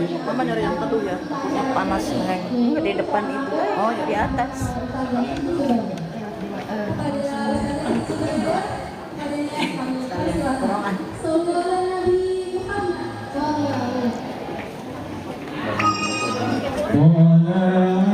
Mama nyari yang teduh ya, takutnya panas neng. Di depan itu. Oh, di atas. Ruangan.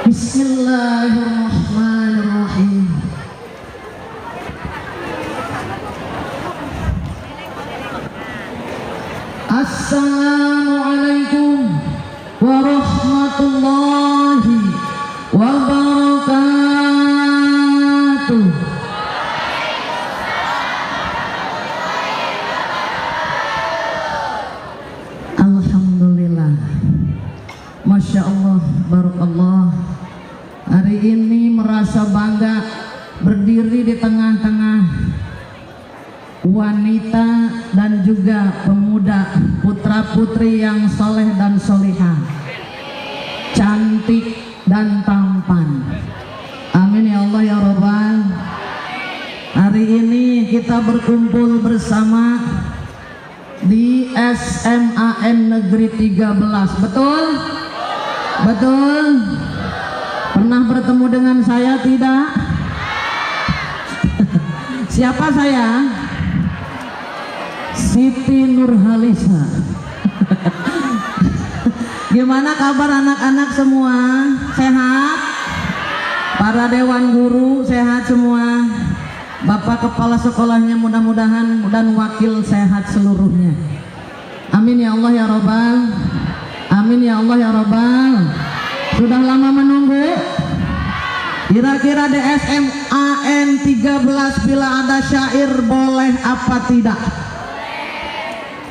Bismillahirrahmanirrahim. Assalamualaikum warahmatullahi wabarakatuh. Alhamdulillah, Masya Allah, Barakallah. Hari ini merasa bangga berdiri di tengah-tengah wanita dan juga pemuda, putra-putri yang soleh dan solihah, cantik dan tampan. Amin ya Allah ya Rabbal. Hari ini kita berkumpul bersama di SMAN Negeri 13. Betul? Betul? Pernah bertemu dengan saya tidak? Siapa saya? Siti Nurhalisa. Gimana kabar anak-anak semua? Sehat? Para dewan guru sehat semua? Bapak kepala sekolahnya mudah-mudahan dan wakil sehat seluruhnya. Amin ya Allah ya Rabbal. Amin. Amin ya Allah ya Rabbal. Sudah lama menunggu? Kira-kira DSM AN 13 bila ada syair boleh apa tidak?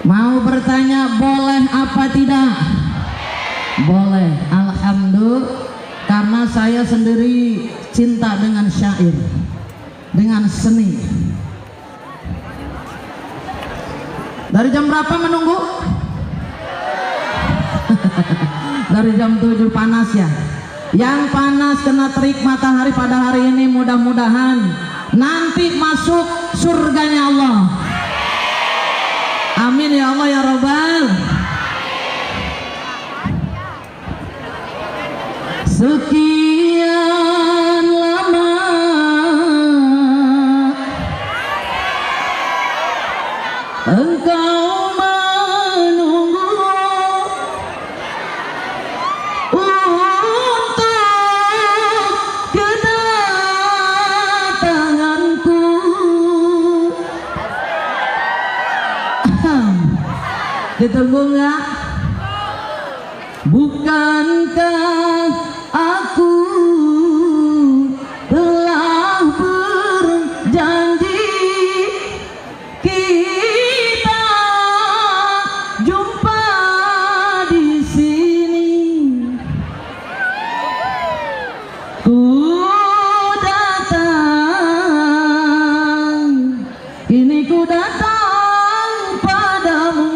Mau bertanya boleh apa tidak? Boleh. Alhamdulillah, karena saya sendiri cinta dengan syair, dengan seni. Dari jam berapa menunggu? Dari jam 7 panas ya. Yang panas kena terik matahari pada hari ini, mudah-mudahan nanti masuk surganya Allah. Amin ya Allah ya Rabbal. Sekian lama engkau menunggu untuk kedatanganku. Ditunggu nggak? Bukankah aku telah berjanji kita jumpa di sini? Ku datang, ini ku datang padamu.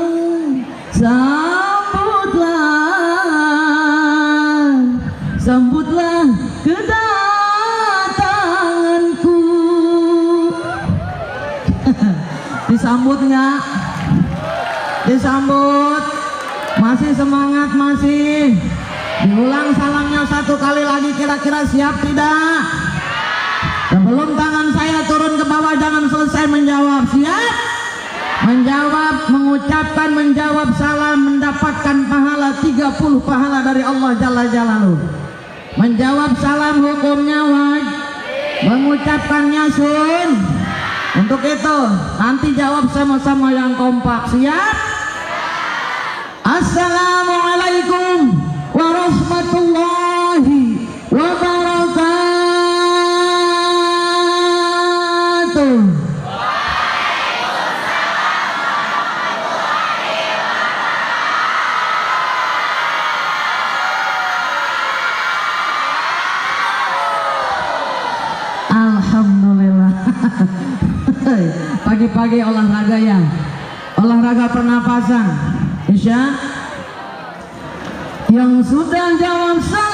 Sambutlah kedatanganku. Disambut nggak? Disambut. Masih semangat masih? Diulang salamnya satu kali lagi, kira-kira siap tidak? Sebelum tangan saya turun ke bawah jangan selesai menjawab. Siap? Menjawab, mengucapkan, menjawab salam mendapatkan pahala 30 pahala dari Allah Jalla Jalaluhu. Menjawab salam hukumnya wajib, mengucapkannya sun. Untuk itu nanti jawab sama-sama yang kompak. Siap? Assalamualaikum warahmatullahi wabarakatuh. Alhamdulillah. Pagi-pagi olahraga ya, olahraga pernapasan. Isya yang sudah jawab salam,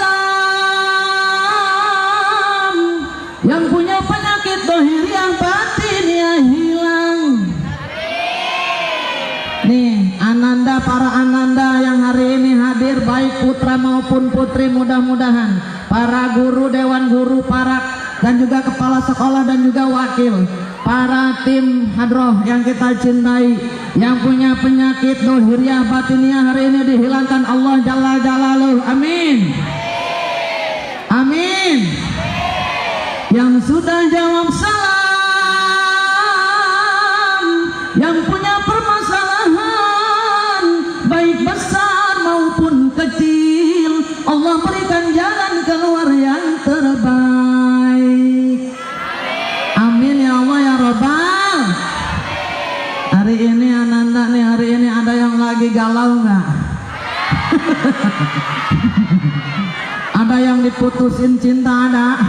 yang punya penyakit dohir yang batinnya hilang. Nih Ananda, para Ananda yang hari ini hadir, baik putra maupun putri, mudah-mudahan para guru, dewan guru, para dan juga kepala sekolah dan juga wakil, para tim hadroh yang kita cintai, yang punya penyakit dohiriyah batiniah hari ini dihilangkan Allah Jalla Jalaluhu. Amin. Amin. Yang sudah jawab salam, yang punya permasalahan baik besar maupun kecil, Allah berikan jalan keluar yang terbaik. Amin ya Allah ya Rabbal. Hari ini Ananda nih, hari ini ada yang lagi galau nggak? Ada yang diputusin cinta ada?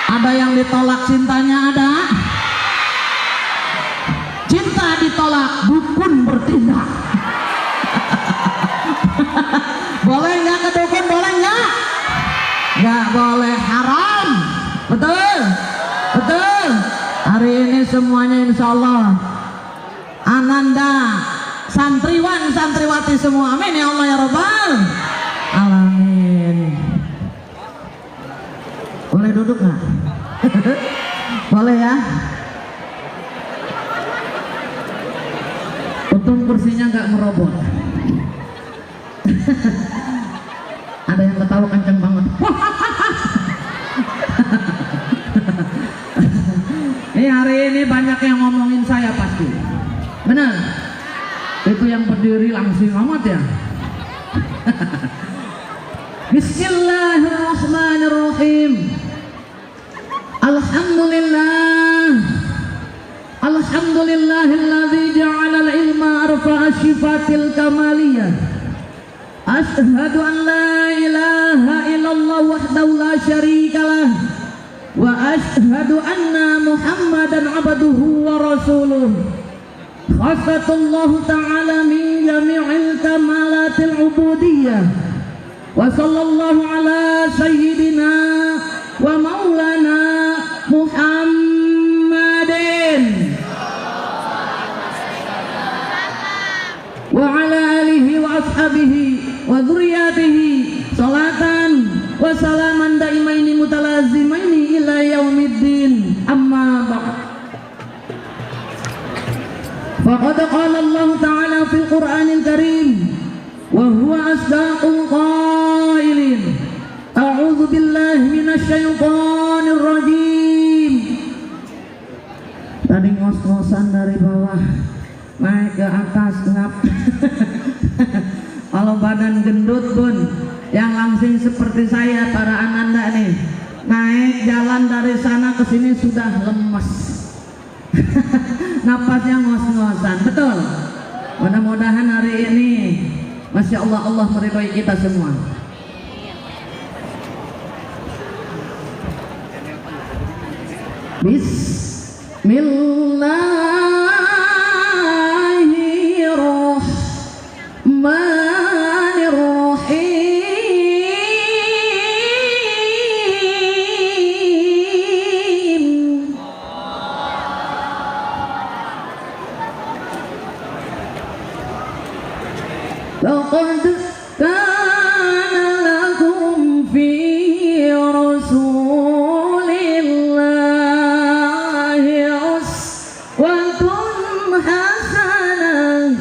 Ada yang ditolak cintanya ada? Cinta ditolak, dukun bertindak. Boleh nggak ke dukun? Boleh nggak? Nggak boleh, haram. Betul? Betul. Hari ini semuanya insya Allah Ananda, santriwan, santriwati semua. Amin ya Allah ya Rabbal Alamin. Boleh duduk nggak? Boleh ya. Untung kursinya nggak merobot. Ada yang ketawa kenceng banget. Ini hari ini banyak yang ngomongin saya pasti. Benar? Itu yang berdiri langsing amat ya. Bismillahirrahmanirrahim. Alhamdulillahilladzi ja'ala al-ilma arfa'a sifatil kamaliyah. Asyhadu an la ilaha illallah wahdahu la syarikalah wa asyhadu anna Muhammadan abduhu wa rasuluh. Khasatullah ta'ala min jami'il kamalatil ubudiyyah. Wa sallallahu ala sayyidina wa maulana Muhammadin wa ala alihi wa ashabihi wa dzurriyyatihi salatan wa salaman daimaini mutalazimaini ila yaumiddin. Amma ba'd. Faqad qala Allah ta'ala fil Qur'anil Karim wa huwa asdaqul qailin. A'udzu billahi minasy syaithanir rajim. Tadi ngos-ngosan dari bawah naik ke atas ngap. Kalau badan gendut pun yang langsing seperti saya para ananda nih, naik jalan dari sana ke sini sudah lemes. Napasnya ngos-ngosan, betul. Mudah-mudahan hari ini Masya Allah, Allah meridhai kita semua. Bismillahirrahmanirrahim. Laqad kana lakum fi Rasulillahi uswatun hasanah.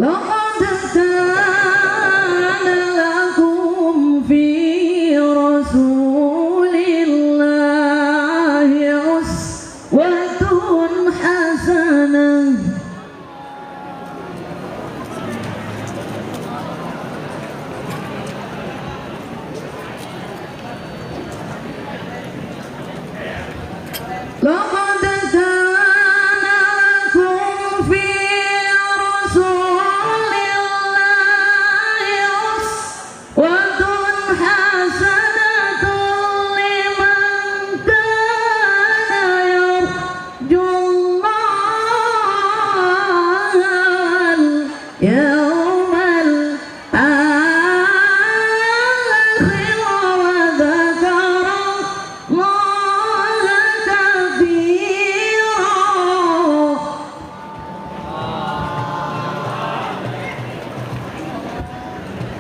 Laqad kana lakum fi Rasulillahi uswatun hasanah. Laqad kana lakum fi Rasulillahi uswatun hasanatun liman kana yarjullaha yawmal akhir wa dzakara Allaha katsira.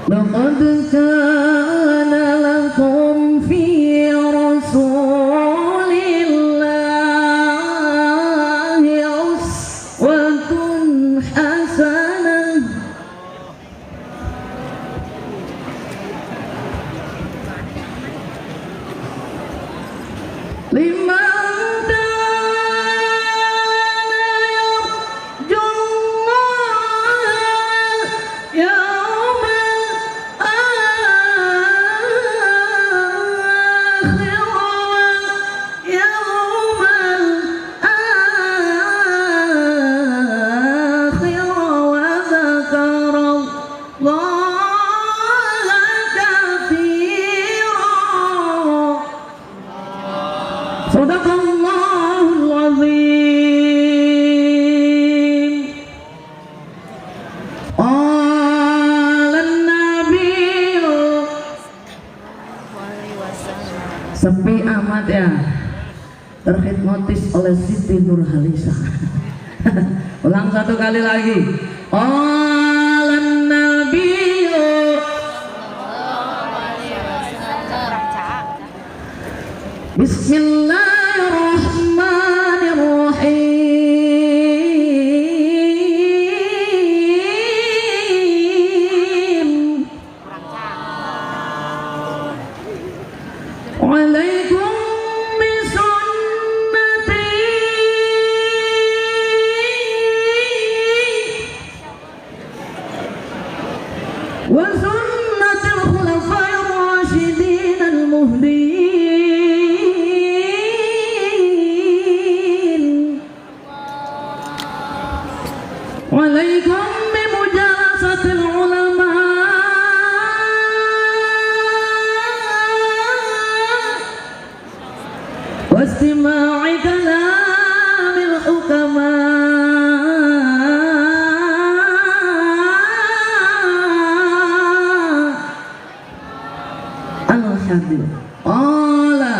Laqad kana lakum fi Rasulillahi uswatun hasanah liman kana yarjullaha yawmal akhir wa yawmal akhir wa dzakara Allaha katsira. Sadaqallahul azim. Qalan nabiyyu. Sepi amat ya. Terhipnotis oleh Siti Nurhalisa. Ulang satu kali lagi. Qalan nabiyyu. Bismillahirrahmanirrahim. Waalaikum bisunnati alaikum bimujalasatil ulama wastima'i kalamil hukama. Al-Hadir qala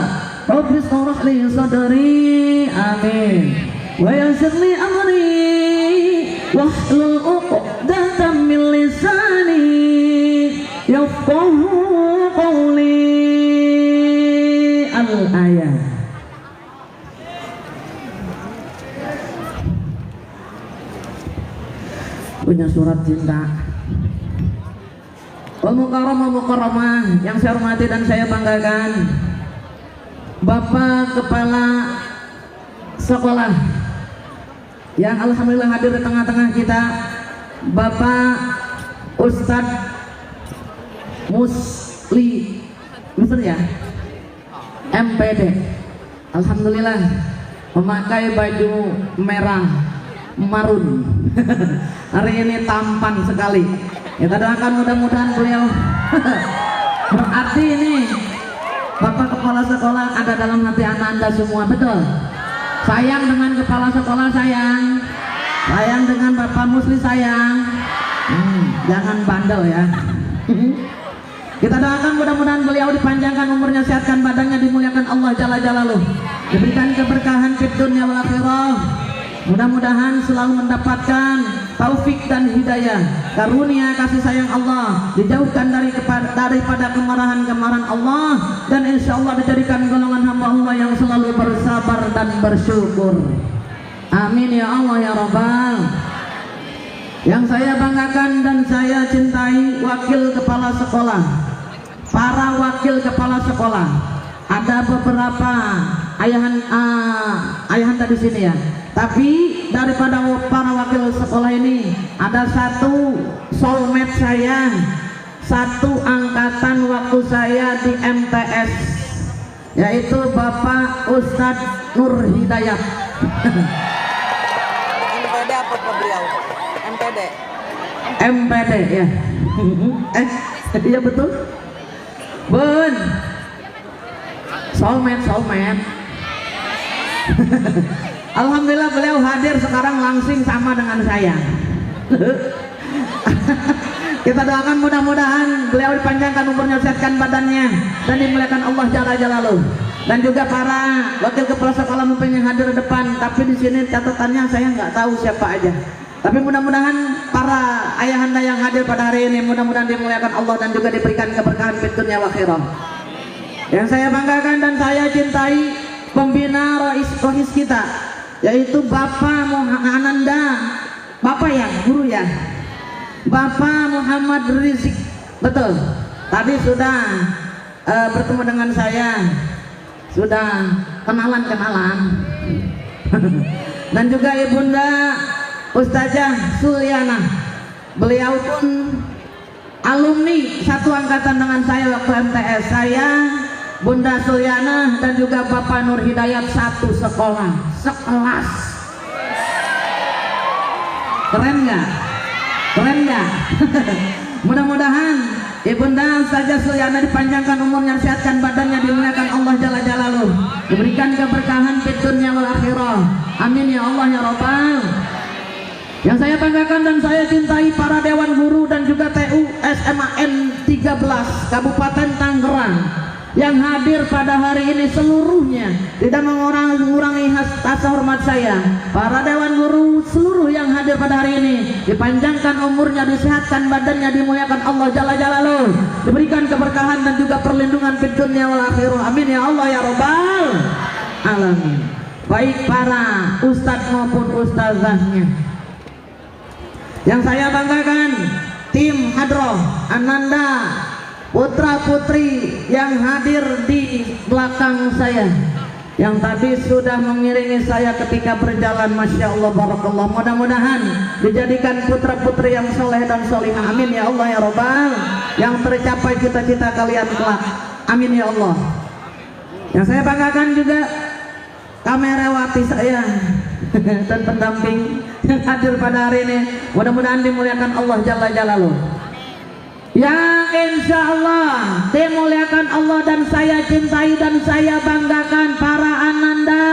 rabbi shrah li sadri amin wa yassir li amri wahlul 'uqdatam min lisani yafqahu qawli. Al-ayat. Punya surat cinta. Mukarramah yang saya hormati dan saya banggakan, Bapak Kepala Sekolah yang alhamdulillah hadir di tengah-tengah kita, Bapak Ustadz Musli, betul ya? MPD. Alhamdulillah memakai baju merah marun. Hari ini tampan sekali. Kita doakan mudah-mudahan beliau berarti ini Bapak Kepala Sekolah ada dalam hati anak-anda semua, betul? Sayang dengan Kepala Sekolah, sayang. Sayang dengan Bapak Musli, sayang. Jangan bandel ya. Kita doakan mudah-mudahan beliau dipanjangkan umurnya, sehatkan badannya, dimuliakan Allah Jalla Jalaluh, diberikan keberkahan fid dunya wal akhirah. Mudah-mudahan selalu mendapatkan taufik dan hidayah, karunia kasih sayang Allah, dijauhkan daripada kemarahan-kemarahan Allah, dan insya Allah dijadikan golongan hamba Allah yang selalu bersabar dan bersyukur. Amin ya Allah ya Rabbal. Yang saya banggakan dan saya cintai wakil kepala sekolah, para wakil kepala sekolah. Ada beberapa ayahanda di sini ya. Tapi daripada para wakil sekolah ini ada satu soulmate saya, satu angkatan waktu saya di MTS, yaitu Bapak Ustadz Nur Hidayat. MPD apa beliau? MPD. MPD ya. Iya betul. Bun. Soulmate. Alhamdulillah beliau hadir sekarang langsing sama dengan saya. Kita doakan mudah-mudahan beliau dipanjangkan umurnya, sehatkan badannya, dan dimuliakan Allah Jalla Jalaluh. Dan juga para wakil kepala sekolah mungkin yang hadir di depan, tapi di sini catatannya saya nggak tahu siapa aja. Tapi mudah-mudahan para ayahanda yang hadir pada hari ini mudah-mudahan dimuliakan Allah dan juga diberikan keberkahan fid dunya wal akhirah. Yang saya banggakan dan saya cintai pembina rois kita, yaitu Bapak Ananda, Bapak ya, guru ya, Bapak Muhammad Rizik, betul. Tadi sudah bertemu dengan saya, sudah kenalan. Dan juga Ibunda Ustazah Sulyana, beliau pun alumni satu angkatan dengan saya waktu MTS. Saya, Bunda Sulyana, dan juga Bapak Nur Hidayat satu sekolah, sekelas. Keren nggak? Mudah-mudahan Ibunda Ustazah Sulyana dipanjangkan umurnya, sehatkan badannya, dimuliakan Allah Jalla Jalaluh, diberikan keberkahan fid dunya wal akhirah. Amin ya Allah ya Rabbal. Yang saya banggakan dan saya cintai para dewan guru dan juga TU SMAN 13 Kabupaten Tangerang yang hadir pada hari ini seluruhnya, tidak mengurangi rasa hormat saya. Para dewan guru seluruh yang hadir pada hari ini dipanjangkan umurnya, disehatkan badannya, dimuliakan Allah Jalla Jalaluh, diberikan keberkahan dan juga perlindungan fid dunya wal akhirah. Amin ya Allah ya Rabbal alamin. Baik para ustadz maupun ustazahnya, yang saya banggakan tim Hadroh Ananda putra putri yang hadir di belakang saya, yang tadi sudah mengiringi saya ketika berjalan. Masya Allah barakallah. Mudah-mudahan dijadikan putra putri yang soleh dan solihah. Amin ya Allah ya Rabbal. Yang tercapai cita-cita kalian kelak. Amin ya Allah. Yang saya banggakan juga kamerawati saya dan pendamping yang hadir pada hari ini. Mudah-mudahan dimuliakan Allah Jalla Jalaluh. Yang insya Allah dimuliakan Allah dan saya cintai dan saya banggakan para ananda,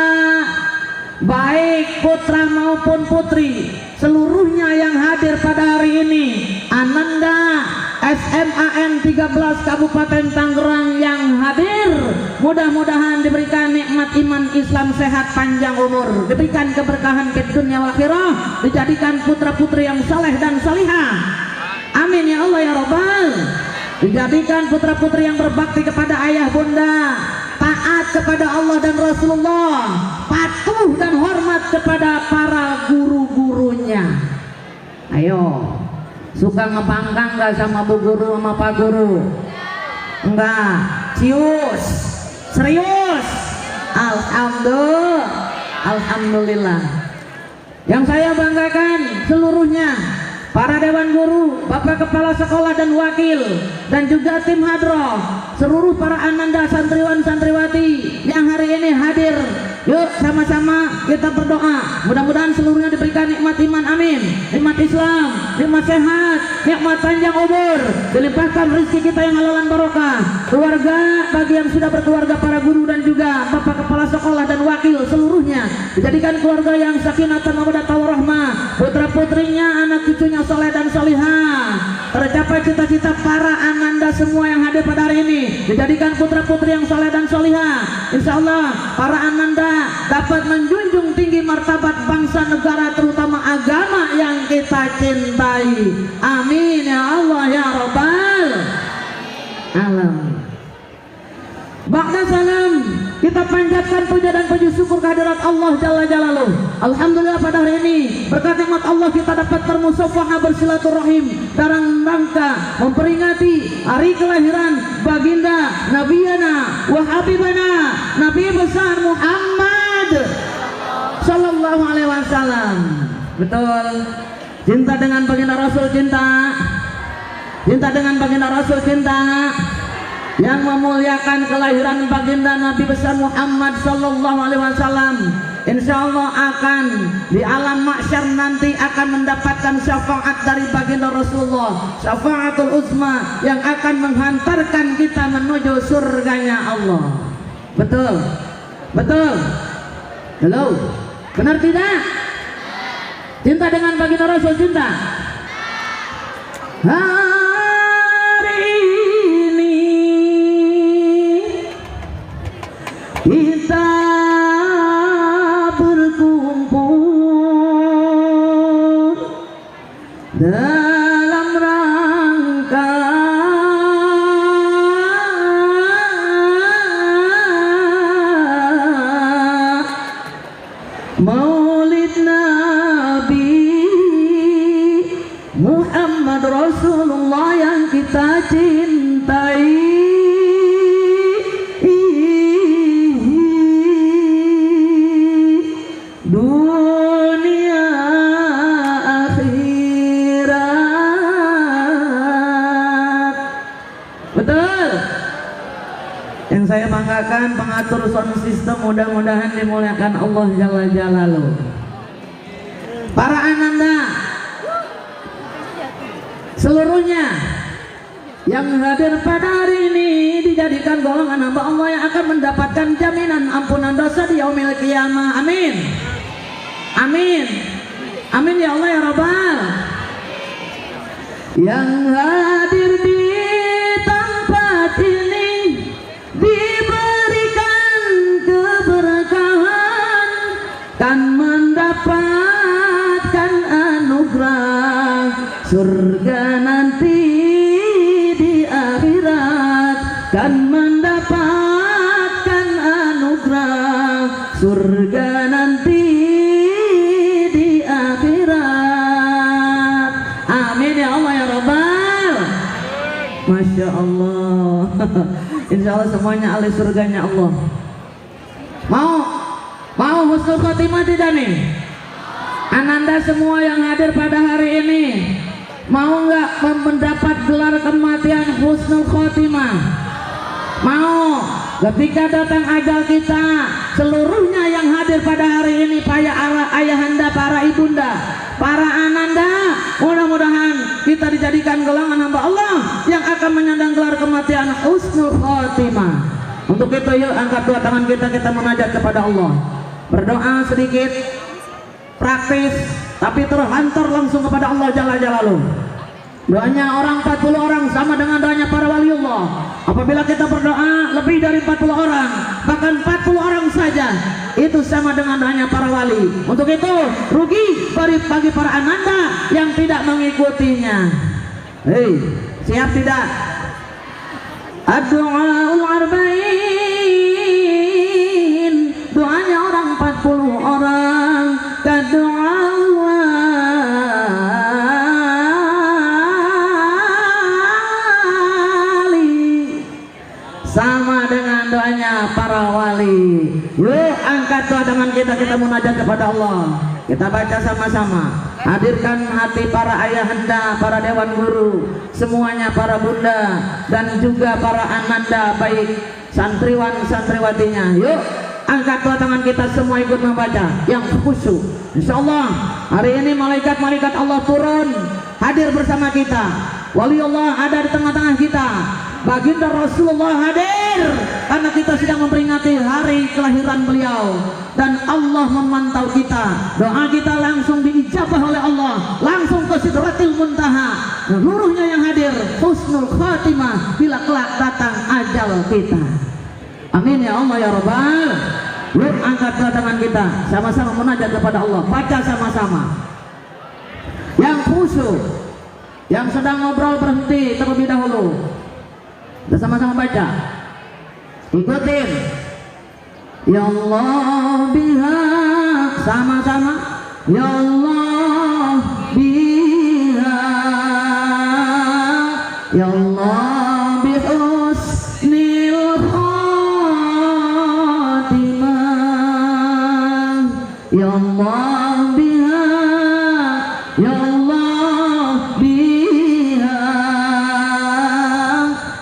baik putra maupun putri seluruhnya yang hadir pada hari ini. Ananda SMAN 13 Kabupaten Tangerang yang hadir, mudah-mudahan diberikan nikmat iman Islam, sehat panjang umur, diberikan keberkahan ke dunia wal akhirah, dijadikan putra-putri yang saleh dan salihah. Amin ya Allah ya Rabbal. Dijadikan putra-putri yang berbakti kepada ayah bunda, taat kepada Allah dan Rasulullah, patuh dan hormat kepada para guru-gurunya. Ayo, suka ngebangkang gak sama bu guru sama pak guru? Enggak, cius, serius. Alhamdulillah. Yang saya banggakan seluruhnya para dewan guru, bapak kepala sekolah dan wakil, dan juga tim hadroh, seluruh para ananda santriwan santriwati yang hari ini hadir. Yuk sama-sama kita berdoa, mudah-mudahan seluruhnya diberikan nikmat iman, amin, nikmat Islam, nikmat sehat, nikmat panjang umur, dilimpahkan rezeki kita yang halalan barokah, keluarga bagi yang sudah berkeluarga, para guru dan juga bapak kepala sekolah dan wakil seluruhnya dijadikan keluarga yang sakinah mawaddah warahmah, putra putrinya, anak cucunya soleh dan solihah, tercapai cita-cita para ananda semua yang hadir pada hari ini, dijadikan putra putri yang soleh dan solihah. Insya Allah para ananda dapat menjunjung tinggi martabat bangsa negara, terutama agama yang kita cintai. Amin ya Allah ya Rabbal Alamin. Ba'da salam, kita panjatkan puja dan puji syukur kehadirat Allah Jalla Jalaluh. Alhamdulillah pada hari ini berkat nikmat Allah kita dapat bermusafahah bersilaturahim dalam rangka memperingati hari kelahiran baginda Nabiyana wa Habibana Nabi besar Muhammad Sallallahu Alaihi Wasallam. Betul, cinta dengan baginda Rasul, cinta dengan baginda Rasul, cinta yang memuliakan kelahiran baginda Nabi besar Muhammad Sallallahu Alaihi Wasallam. Insya Allah akan di alam mahsyar nanti akan mendapatkan syafaat dari baginda Rasulullah, syafaatul uzma yang akan menghantarkan kita menuju surganya Allah. Betul, betul. Halo, benar tidak? Cinta dengan baginda Rasul, cinta. Kita berkumpul dalam rangka Maulid Nabi Muhammad Rasulullah yang kita cintai. Dunia akhirat. Betul. Yang saya banggakan pengatur sound system, mudah-mudahan dimuliakan Allah Jalla Jalaluh. Para ananda seluruhnya yang hadir pada hari ini dijadikan golongan hamba Allah yang akan mendapatkan jaminan ampunan dosa di yaumil qiyamah. Amin. Amin. Amin ya Allah ya Rabbal. Yang hadir di tempat ini diberikan keberkahan, kan mendapatkan anugerah surga nanti di akhirat, kan mendapatkan anugerah surga nanti di akhirat. Amin ya Allah ya Rabbal. Masya Allah. Insya Allah semuanya ahli surganya Allah. Mau husnul khotimah tidak nih? Ananda semua yang hadir pada hari ini mau nggak mendapat gelar kematian husnul khotimah? Mau? ketika datang ajal kita, seluruhnya yang hadir pada hari ini, para ayahanda, para ibunda, para ananda, mudah-mudahan kita dijadikan golongan hamba Allah yang akan menyandang gelar kematian husnul khotimah. Untuk itu yuk angkat dua tangan kita munajat kepada Allah, berdoa sedikit praktis tapi terhantar langsung kepada Allah Jalla Jalaluhu. Doanya orang 40 orang sama dengan doanya para waliullah. Apabila kita berdoa lebih dari 40 orang, bahkan 40 orang saja, itu sama dengan doanya para wali. Untuk itu rugi bagi para ananda yang tidak mengikutinya. Hei, siap tidak? Ad-du'aul arba'in, doanya orang 40 orang. Doa sama dengan doanya para wali. Yuk angkat doa tangan kita munajat kepada Allah. Kita baca sama-sama. Hadirkan hati para ayahanda, para dewan guru, semuanya para bunda dan juga para ananda, baik santriwan santriwatinya. Yuk angkat dua tangan kita semua ikut membaca yang khusyuk. Insyaallah hari ini malaikat-malaikat Allah turun hadir bersama kita. Wali Allah ada di tengah-tengah kita. Baginda Rasulullah hadir karena kita sedang memperingati hari kelahiran beliau, dan Allah memantau kita. Doa kita langsung diijabah oleh Allah, langsung ke Sidratil Muntaha. Seluruhnya yang hadir husnul khatimah bila kelak datang ajal kita. Amin ya Allah ya Rabbal. Yuk angkat dua tangan kita sama-sama munajat kepada Allah, baca sama-sama. Yang khusyuk, yang sedang ngobrol berhenti terlebih dahulu. Kita sama-sama baca, ikutin. Ya Allah biha, sama-sama. Ya Allah biha, ya Allah bihusnil khatimah. Ya Allah biha, ya Allah biha,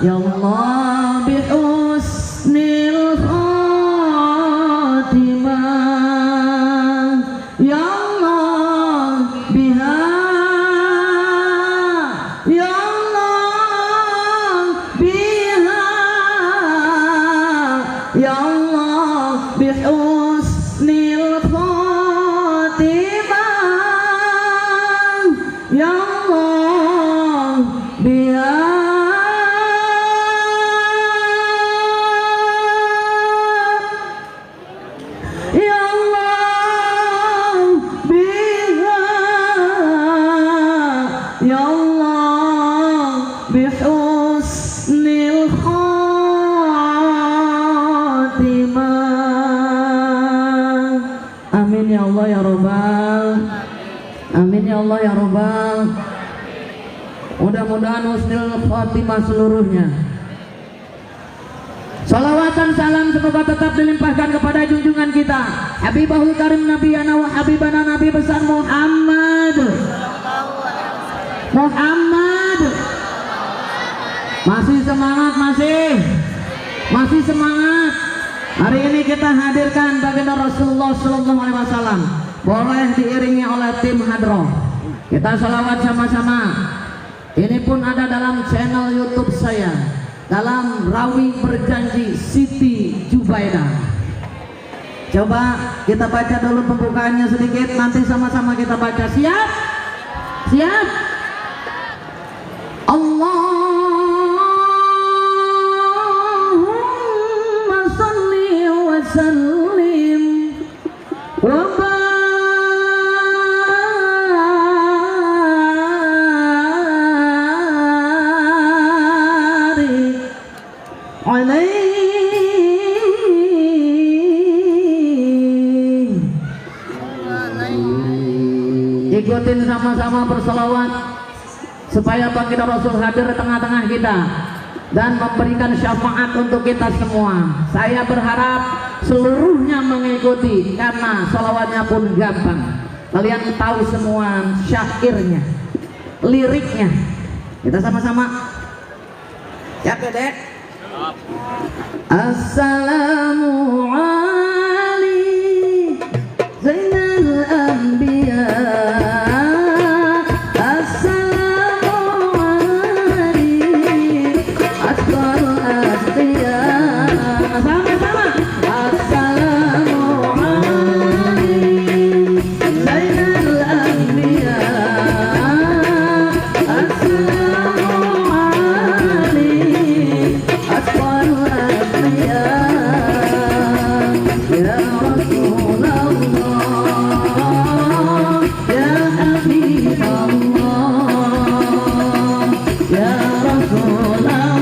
ya Allah bihusnil khatimah. Ya Allah biha, ya Allah biha, ya Allah bihusnil khatimah. Ya Allah biha, ya Allah bihusnil khatimah. Amin ya Allah ya Rabbal. Amin ya Allah ya Rabbal. Mudah-mudahan husnul khatimah seluruhnya. Salawatan salam semoga tetap dilimpahkan kepada junjungan kita Habibahul Karim Nabiyana wa Habibana Nabi besar Muhammad. Masih semangat, masih semangat. Hari ini kita hadirkan baginda Rasulullah Sallallahu Alaihi Wasallam. Boleh diiringi oleh tim hadroh. Kita salawat sama-sama. Ini pun ada dalam channel YouTube saya, dalam Rawi Berjanji Siti Jubaidah. Coba kita baca dulu pembukaannya sedikit, nanti sama-sama kita baca. Siap? Siap? Allahumma salli wa sallim wa barik alaihi. Ikutin sama-sama berselawat supaya baginda Rasul hadir di tengah-tengah kita dan memberikan syafaat untuk kita semua. Saya berharap seluruhnya mengikuti karena salawatnya pun gampang. Kalian tahu semua syairnya, liriknya. Kita sama-sama. Ya, Dek. Assalamu alaikum Zainal Anbiya. Assalamu alaikum Asqal Asqiya. Sama-sama. Assalamu alaikum Zainal Anbiya. Assalamu alaikum Asqal Asqiya. Ya Rasulullah, ya Habibullah, ya Rasulullah,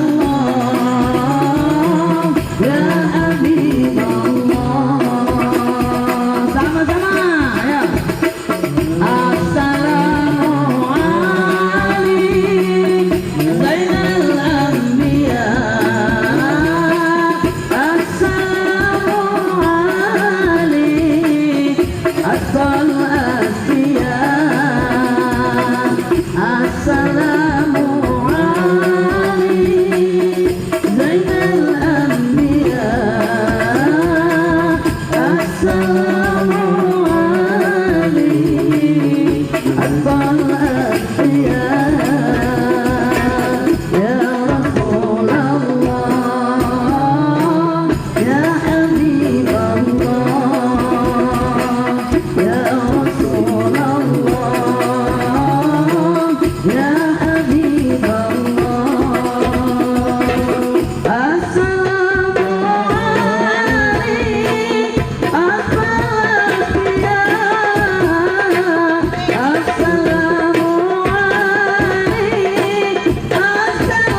ya Habibullah. Sama-sama ya. Assalamu alaikum Zainal Anbiya. Assalamu alaikum Asqal Asqiya. Assalamu alaikum Zainal Anbiya. Assalamu alaikum Asqal Asqiya. Ya Rasulullah, ya Habibullah, ya Rasulullah, ya Habibullah. Assalamu alaikum Asqal Asqiya. Assalamu alaikum Asqal Asqiya. Assalamu alaikum ya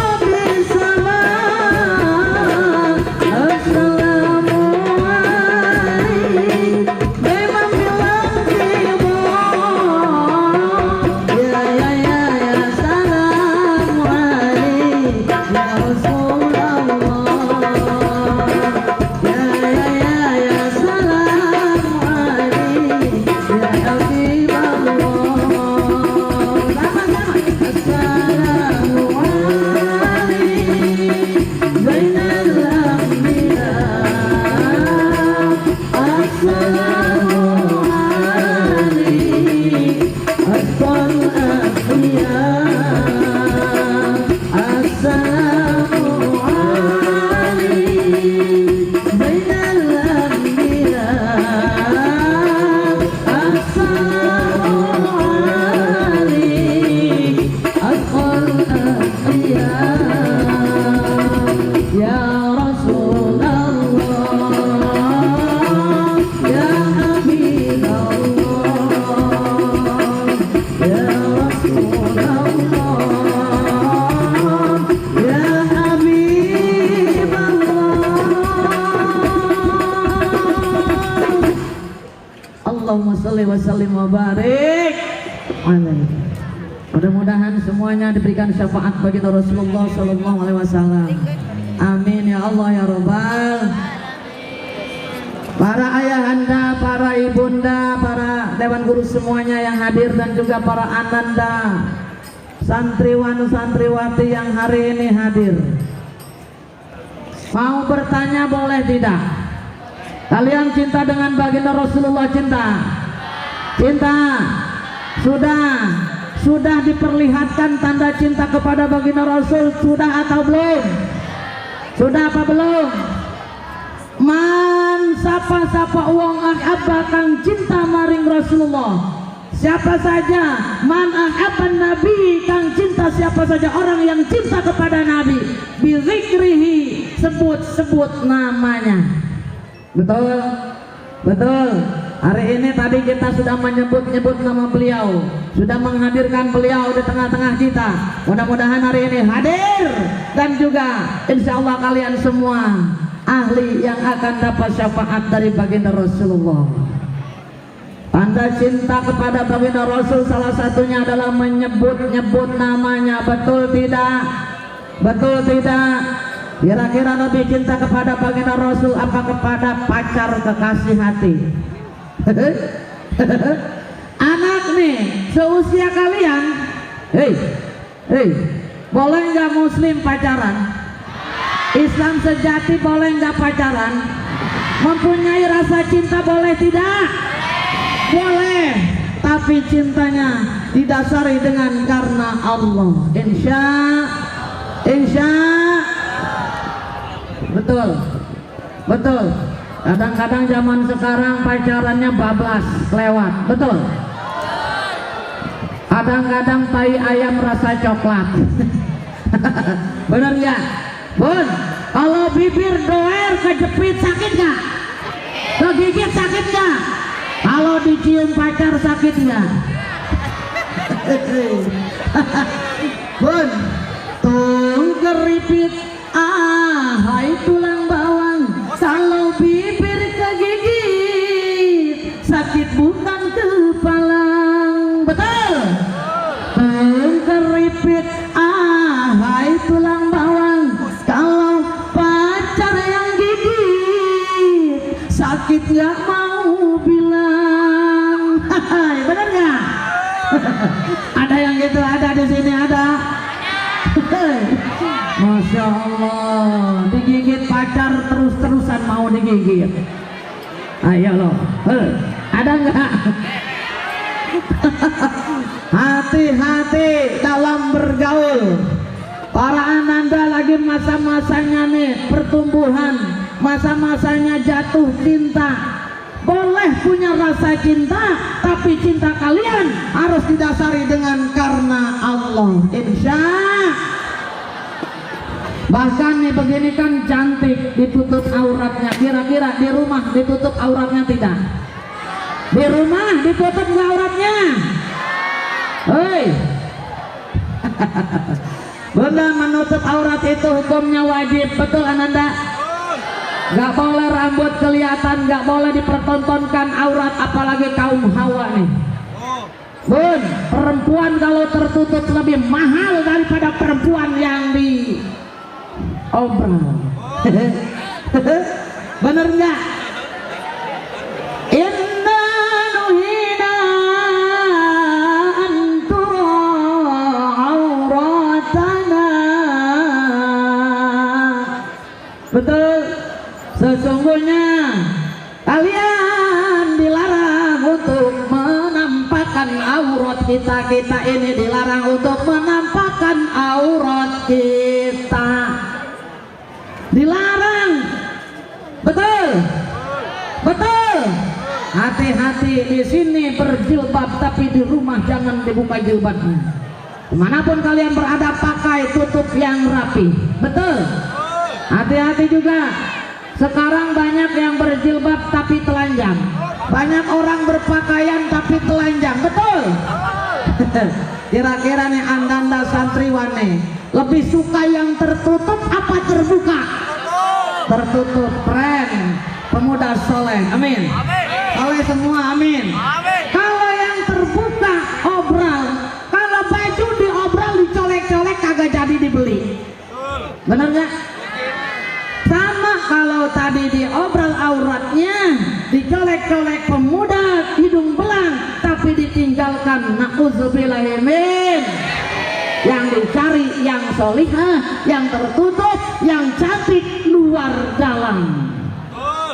Rabbi Sama. Assalamu alaikum Memang bilang ya Assalamu alaikum ya Rasulullah. Ya Assalamu alaikum ya Habibullah. Sama-sama. Assalamu alaikum Zainal Anbiya. Assalamu alaikum Asqal Asqiya. Assalamu alaikum Zainal Anbiya. Assalamu alaikum Asqal Asqiya. Ya Rasulullah, ya Habibullah, ya Rasulullah, ya Habibullah. Allahumma sholli wa sallim wa barik alaihi. Mudah-mudahan semuanya diberikan syafaat bagi Rasulullah sallallahu alaihi wasallam. Amin ya Allah ya Rabbal. Para ayahanda, para ibunda, para dewan guru semuanya yang hadir dan juga para ananda, santriwan santriwati yang hari ini hadir. Mau bertanya boleh tidak? Kalian cinta dengan baginda Rasulullah? Cinta? Cinta? Sudah diperlihatkan tanda cinta kepada baginda Rasul? Sudah atau belum? Sudah apa belum? Man sapa uang ahabba kang cinta maring Rasulullah. Siapa saja man ahabban nabi kang cinta, siapa saja orang yang cinta kepada Nabi, bizikrihi, sebut namanya. Betul? Betul. Hari ini tadi kita sudah menyebut nama beliau, sudah menghadirkan beliau di tengah-tengah kita. Mudah-mudahan hari ini hadir dan juga insya Allah kalian semua ahli yang akan dapat syafaat dari baginda Rasulullah. Tanda cinta kepada baginda Rasul salah satunya adalah menyebut namanya. Betul tidak? Betul tidak? Kira-kira lebih cinta kepada baginda Rasul apa kepada pacar kekasih hati? seusia kalian, boleh nggak muslim pacaran? Islam sejati boleh nggak pacaran? Mempunyai rasa cinta boleh tidak? Boleh, tapi cintanya didasari dengan karena Allah. Insya betul. Kadang-kadang zaman sekarang pacarannya bablas lewat, betul. Kadang-kadang tai ayam rasa coklat. Bener nggak, Bun? Kalau bibir doer kejepit sakit nggak? Kegigit sakit nggak? Kalau dicium pacar sakit nggak? Bun, tung keripit, hai tulang bawang. Kalau bibir kegigit sakit bukan kepalang, betul? Tung keripit, hai tulang bawang. Kalau pacar yang gigit sakit nggak mau bilang. Bener nggak? Ada yang gitu, ada di sini ada. Masya Allah, digigit pacar terus-terusan mau digigit. Ayo loh, ada nggak? Hati-hati dalam bergaul. Para ananda lagi masa-masanya nih pertumbuhan, masa-masanya jatuh cinta. Boleh punya rasa cinta, tapi cinta kalian harus didasari dengan karena Allah. Insya. Bahkan nih begini kan cantik, ditutup auratnya. Kira-kira di rumah ditutup auratnya tidak? Di rumah ditutup nggak auratnya? Hei. Bunda, menutup aurat itu hukumnya wajib, betul Ananda? Gak boleh rambut kelihatan, gak boleh dipertontonkan aurat, apalagi kaum hawa nih. Bun, perempuan kalau tertutup lebih mahal daripada perempuan yang di obral. Bener nggak? Inna nuhina antura auratana. Betul. Sesungguhnya kalian dilarang untuk menampakkan aurat kita. Kita ini dilarang untuk menampakkan aurat kita. Dilarang. Betul. Betul. Hati-hati, di sini berjilbab tapi di rumah jangan dibuka jilbabnya. Dimanapun kalian berada pakai tutup yang rapi. Betul. Hati-hati juga. Sekarang banyak yang berjilbab tapi telanjang. Banyak orang berpakaian tapi telanjang. Betul. Kira-kira nih anda santriwan nih, lebih suka yang tertutup apa terbuka? Tertutup. Keren. Pemuda soleh. Amin. Soleh semua. Amin. Kalau yang terbuka obral, kalau baju diobral dicolek-colek kagak jadi dibeli. Bener nggak? Sama kalau tadi diobral auratnya, dicolek-colek pemuda hidung belang, tapi ditinggalkan. Na'udzubillahimin. Yang dicari yang solihah, yang tertutup, yang cantik luar dalam.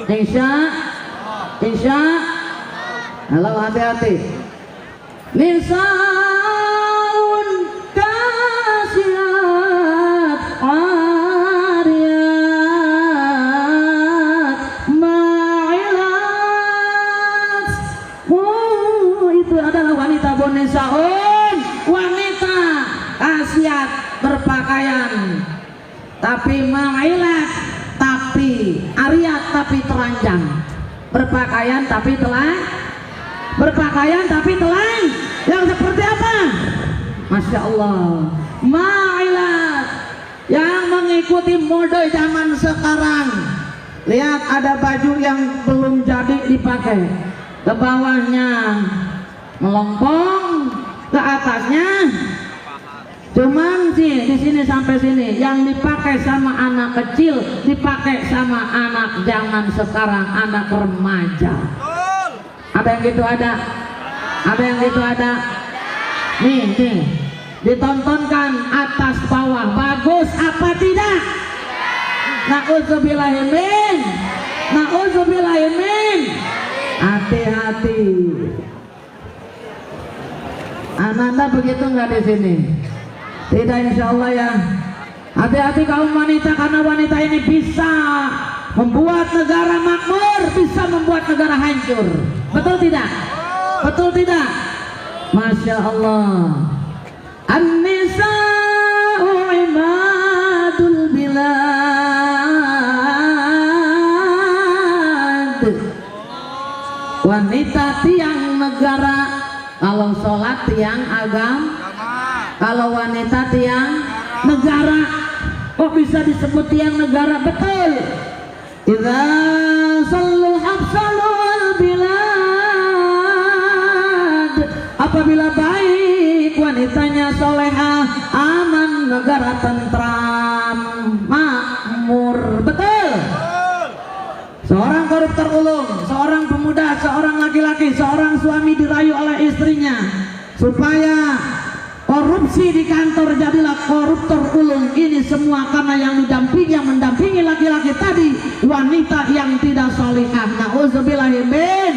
Insya. Halo, hati-hati. Nisaun kasiat ariyat ma'ilat. Itu adalah wanita bonisaun, wanita kasiat berpakaian tapi ma'ilat, tapi ariyat, tapi telanjang. Berpakaian tapi telanjang. Berpakaian tapi telanjang. Yang seperti apa? Masya Allah. Ma'ilat, yang mengikuti mode zaman sekarang. Lihat, ada baju yang belum jadi dipakai, ke bawahnya melompong, ke atasnya cuman sih di sini sampai sini. Yang dipakai sama anak kecil, dipakai sama anak zaman sekarang, anak remaja. Ada yang gitu, ada yang gitu, ada. Nih, ditontonkan atas bawah, bagus apa tidak? Na'udzubillahimin. Hati-hati. Ananda begitu nggak di sini? Tidak, insya Allah ya. Hati-hati kaum wanita, karena wanita ini bisa membuat negara makmur, bisa membuat negara hancur. Betul tidak? Betul tidak? Masya Allah. An-nisa'u imadul bilad. Wanita tiang negara. Kalau sholat tiang agama, kalau wanita tiang negara. Kok bisa disebut tiang negara? Betul. Idza sallu habsalul bilad. Apabila baik wanitanya solehah, aman, negara tentram, makmur. Betul. Seorang koruptor ulung, seorang pemuda, seorang laki-laki, seorang suami dirayu oleh istrinya supaya korupsi di kantor, jadilah koruptor ulung. Ini semua karena yang mendampingi laki-laki tadi wanita yang tidak solihah. Na'udzubillahimin.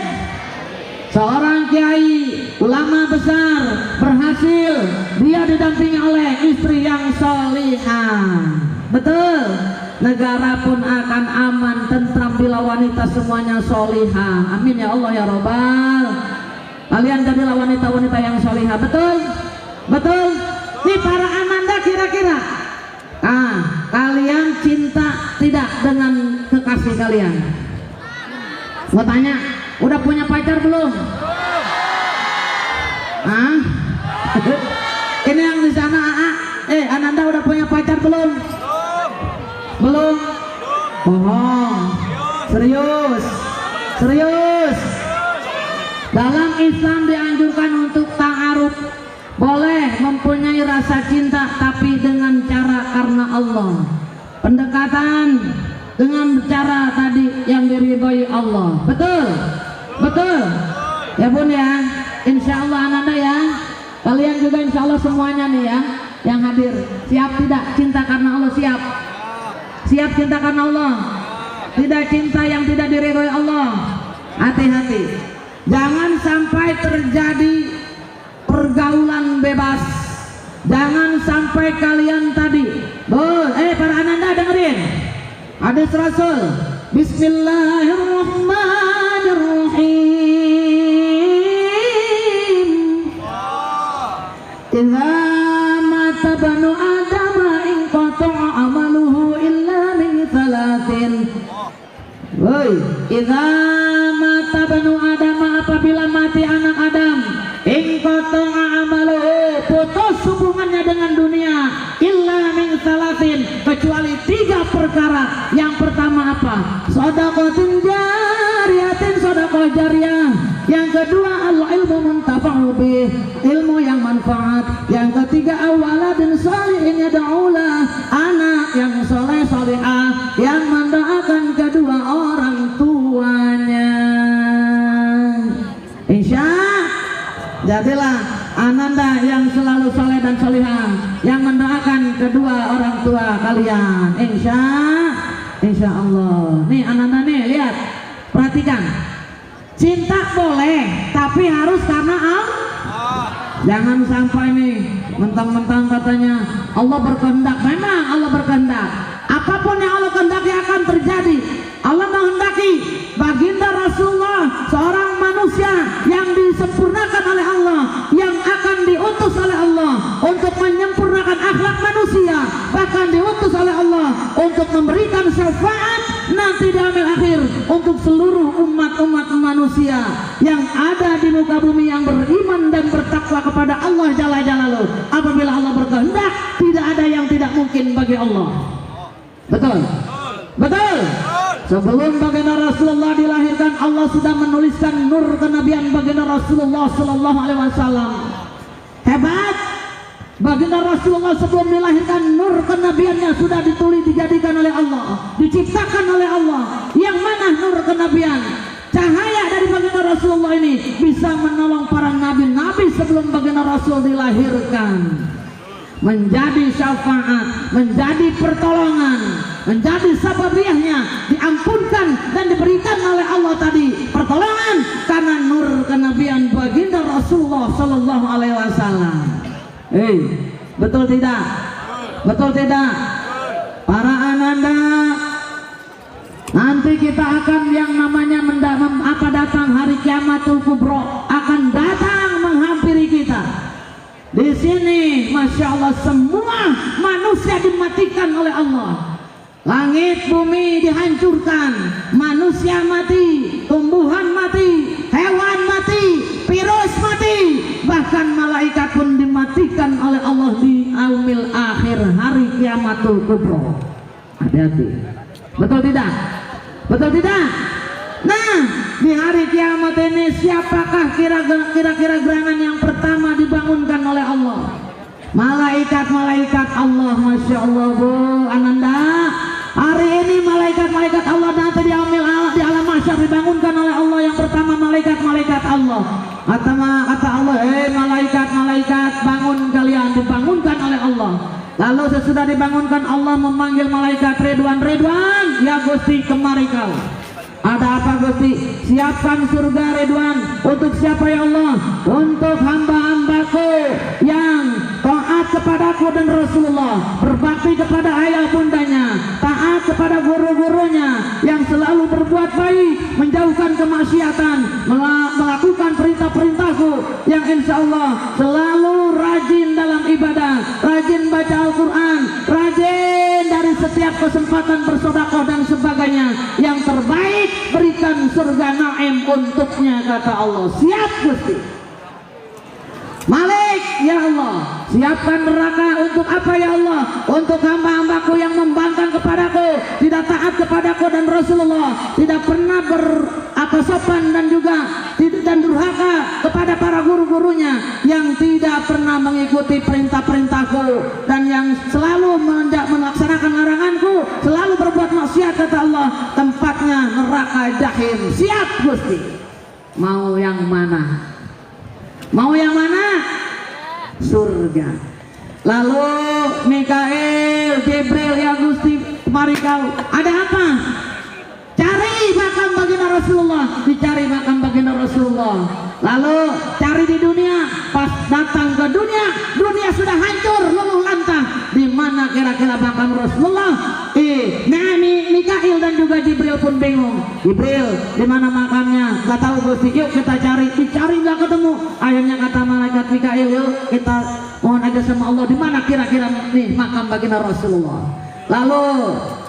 Seorang kiai, ulama besar, berhasil, dia didampingi oleh istri yang solihah. Betul. Negara pun akan aman, tentram bila wanita semuanya solihah. Amin ya Allah ya Rabbal. Kalian jadilah wanita-wanita yang solihah. Betul? Betul? Nih para Ananda, kira-kira kalian cinta tidak dengan kekasih kalian? Gua tanya, udah punya pacar belum? Ini yang di sana Ananda udah punya pacar belum? Belum? Bohong. Serius. Dalam Islam dianjurkan untuk ta'aruf. Boleh mempunyai rasa cinta, tapi dengan cara karena Allah. Pendekatan dengan cara tadi yang diridhoi Allah. Betul? Ya bun ya. Insya Allah Ananda ya. Kalian juga insya Allah semuanya nih ya, yang hadir. Siap tidak cinta karena Allah? Siap cinta karena Allah, tidak cinta yang tidak diridhoi Allah. Hati-hati, jangan sampai terjadi pergaulan bebas. Jangan sampai kalian tadi para Ananda dengerin hadis Rasul. Bismillahirrahmanirrahim. Idza mata banu adama in qata'a amaluhu illa min thalathin. Idza mata banu adama, apabila mati anak Adam, in qata'a amaluhu, putus hubungannya dengan dunia, illa min thalathin, kecuali 3 perkara. Yang pertama apa? Shadaqatin jariyatin, sedekah jariyah. Yang kedua al-ilmu muntafa'u bih, ilmu yang manfaat. Yang ketiga awaladin salihin yad'ulah, anak yang soleh salihah yang mendoakan kedua orang tuanya. Insya jadilah Ananda yang selalu soleh dan salihah, yang mendoakan kedua orang tua kalian. Insya Allah. Nih Ananda nih, lihat, perhatikan. Cinta boleh, tapi harus karena Allah. Jangan sampai nih mentang-mentang katanya Allah berkehendak. Memang Allah berkehendak. Apapun yang Allah kehendaki akan terjadi. Allah menghendaki baginda Rasulullah, seorang manusia yang disempurnakan oleh Allah, yang akan diutus oleh Allah untuk menyempurnakan akhlak manusia, bahkan diutus oleh Allah untuk memberikan syafaat nanti di akhir akhir untuk seluruh umat-umat manusia yang ada di muka bumi yang beriman dan bertakwa kepada Allah Jalla Jalaluhu. Apabila Allah berkehendak, tidak ada yang tidak mungkin bagi Allah. Betul? Sebelum baginda Rasulullah dilahirkan, Allah sudah menuliskan nur kenabian baginda Rasulullah Sallallahu Alaihi Wasallam. Hebat! Baginda Rasulullah sebelum dilahirkan, nur kenabiannya sudah dijadikan oleh Allah, diciptakan oleh Allah. Yang mana nur kenabian? Cahaya dari baginda Rasulullah ini bisa menolong para nabi-nabi sebelum baginda Rasul dilahirkan, menjadi syafaat, menjadi pertolongan, menjadi sababiahnya diampunkan dan diberikan oleh Allah tadi pertolongan karena nur kenabian baginda Rasulullah Sallallahu Alaihi Wasallam. Betul tidak? Betul tidak? Para ananda, nanti kita akan yang namanya datang hari kiamatul kubro akan datang menghampiri kita. Di sini, masya Allah, semua manusia dimatikan oleh Allah. Langit bumi dihancurkan, manusia mati, tumbuhan mati, hewan mati, virus mati, bahkan malaikat pun dimatikan oleh Allah di yaumil akhir, hari kiamatul kubro. Hati-hati. Betul tidak? Betul tidak? Nah, di hari kiamat ini siapakah kira-kira gerangan yang pertama dibangunkan oleh Allah? Malaikat-malaikat Allah, masya Allah, Bu Ananda. Hari ini malaikat-malaikat Allah nanti di alam mahsyar dibangunkan oleh Allah. Yang pertama malaikat-malaikat Allah. Kata Allah, malaikat-malaikat bangun kalian, dibangunkan oleh Allah. Lalu sesudah dibangunkan Allah memanggil malaikat Ridwan, ya Gusti kemari kau. Ada apa Gusti? Siapkan surga Ridwan. Untuk siapa ya Allah? Untuk hamba-hambaku yang taat kepadaku dan Rasulullah, berbakti kepada ayah bundanya, taat kepada guru-gurunya, yang selalu berbuat baik, menjauhkan kemaksiatan, melakukan perintah-perintahku, yang insya Allah selalu rajin dalam ibadah, rajin baca Al-Quran, rajin dari setiap kesempatan bersedekah dan sebagainya. Yang terbaik berikan surga naim untuknya, kata Allah. Siap Gusti. Malik, ya Allah, siapkan neraka untuk apa ya Allah? Untuk hamba-hambaku yang membangkang kepadaku, tidak taat kepadaku dan Rasulullah, tidak pernah sopan dan juga dan durhaka kepada para guru-gurunya, yang tidak pernah mengikuti perintah-perintahku dan yang selalu melaksanakan laranganku, selalu berbuat maksiat, kata Allah, tempatnya neraka jahim. Siap Gusti. Mau yang mana? Mau yang mana? Surga. Lalu Mikail, Jibril, ya Gusti, mari kau. Ada apa? Cari makam baginda Rasulullah. Dicari makam baginda Rasulullah. Lalu cari di dunia. Pas datang ke dunia, dunia sudah hancur, luluh lantah. Di mana kira-kira makam Rasulullah? Mikail dan juga Jibril pun bingung. Jibril, di mana makamnya? Gak tahu Gusti. Yuk kita cari. Dicari nggak ketemu. Akhirnya kata malaikat Mikail, yuk kita mohon aja sama Allah, di mana kira-kira nih makam baginda Rasulullah. Lalu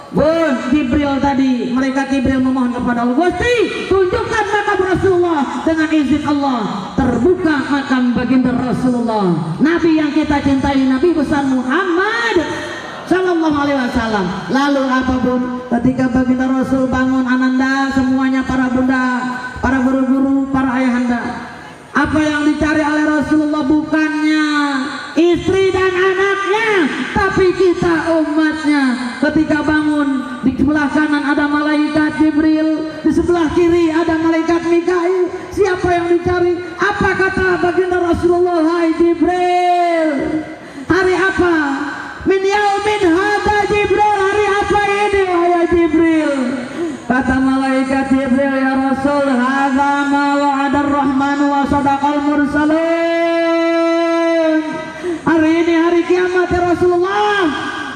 Bun Jibril tadi, mereka Jibril memohon kepada Allah, Gusti tunjukkan makam Rasulullah. Dengan izin Allah terbuka makam baginda Rasulullah, Nabi yang kita cintai, Nabi besar Muhammad Sallallahu Alaihi Wasallam. Lalu apa Bun? Ketika baginda Rasul bangun, Ananda, semuanya, para bunda, para guru-guru, para ayahanda, apa yang dicari oleh Rasulullah bukannya istri dan anaknya, tapi kita umatnya. Ketika bangun, di sebelah kanan ada malaikat Jibril, di sebelah kiri ada malaikat Mikail. Siapa yang dicari? Apa kata baginda Rasulullah? Hai Jibril, hari apa? Min yaumin hadza Jibril, hari apa ini wahai Jibril? Kata malaikat Jibril, ya Rasul, hadza ma wa'ada ar-Rahman wa sadaqal mursalin. Hari ini hari kiamat ya Rasulullah.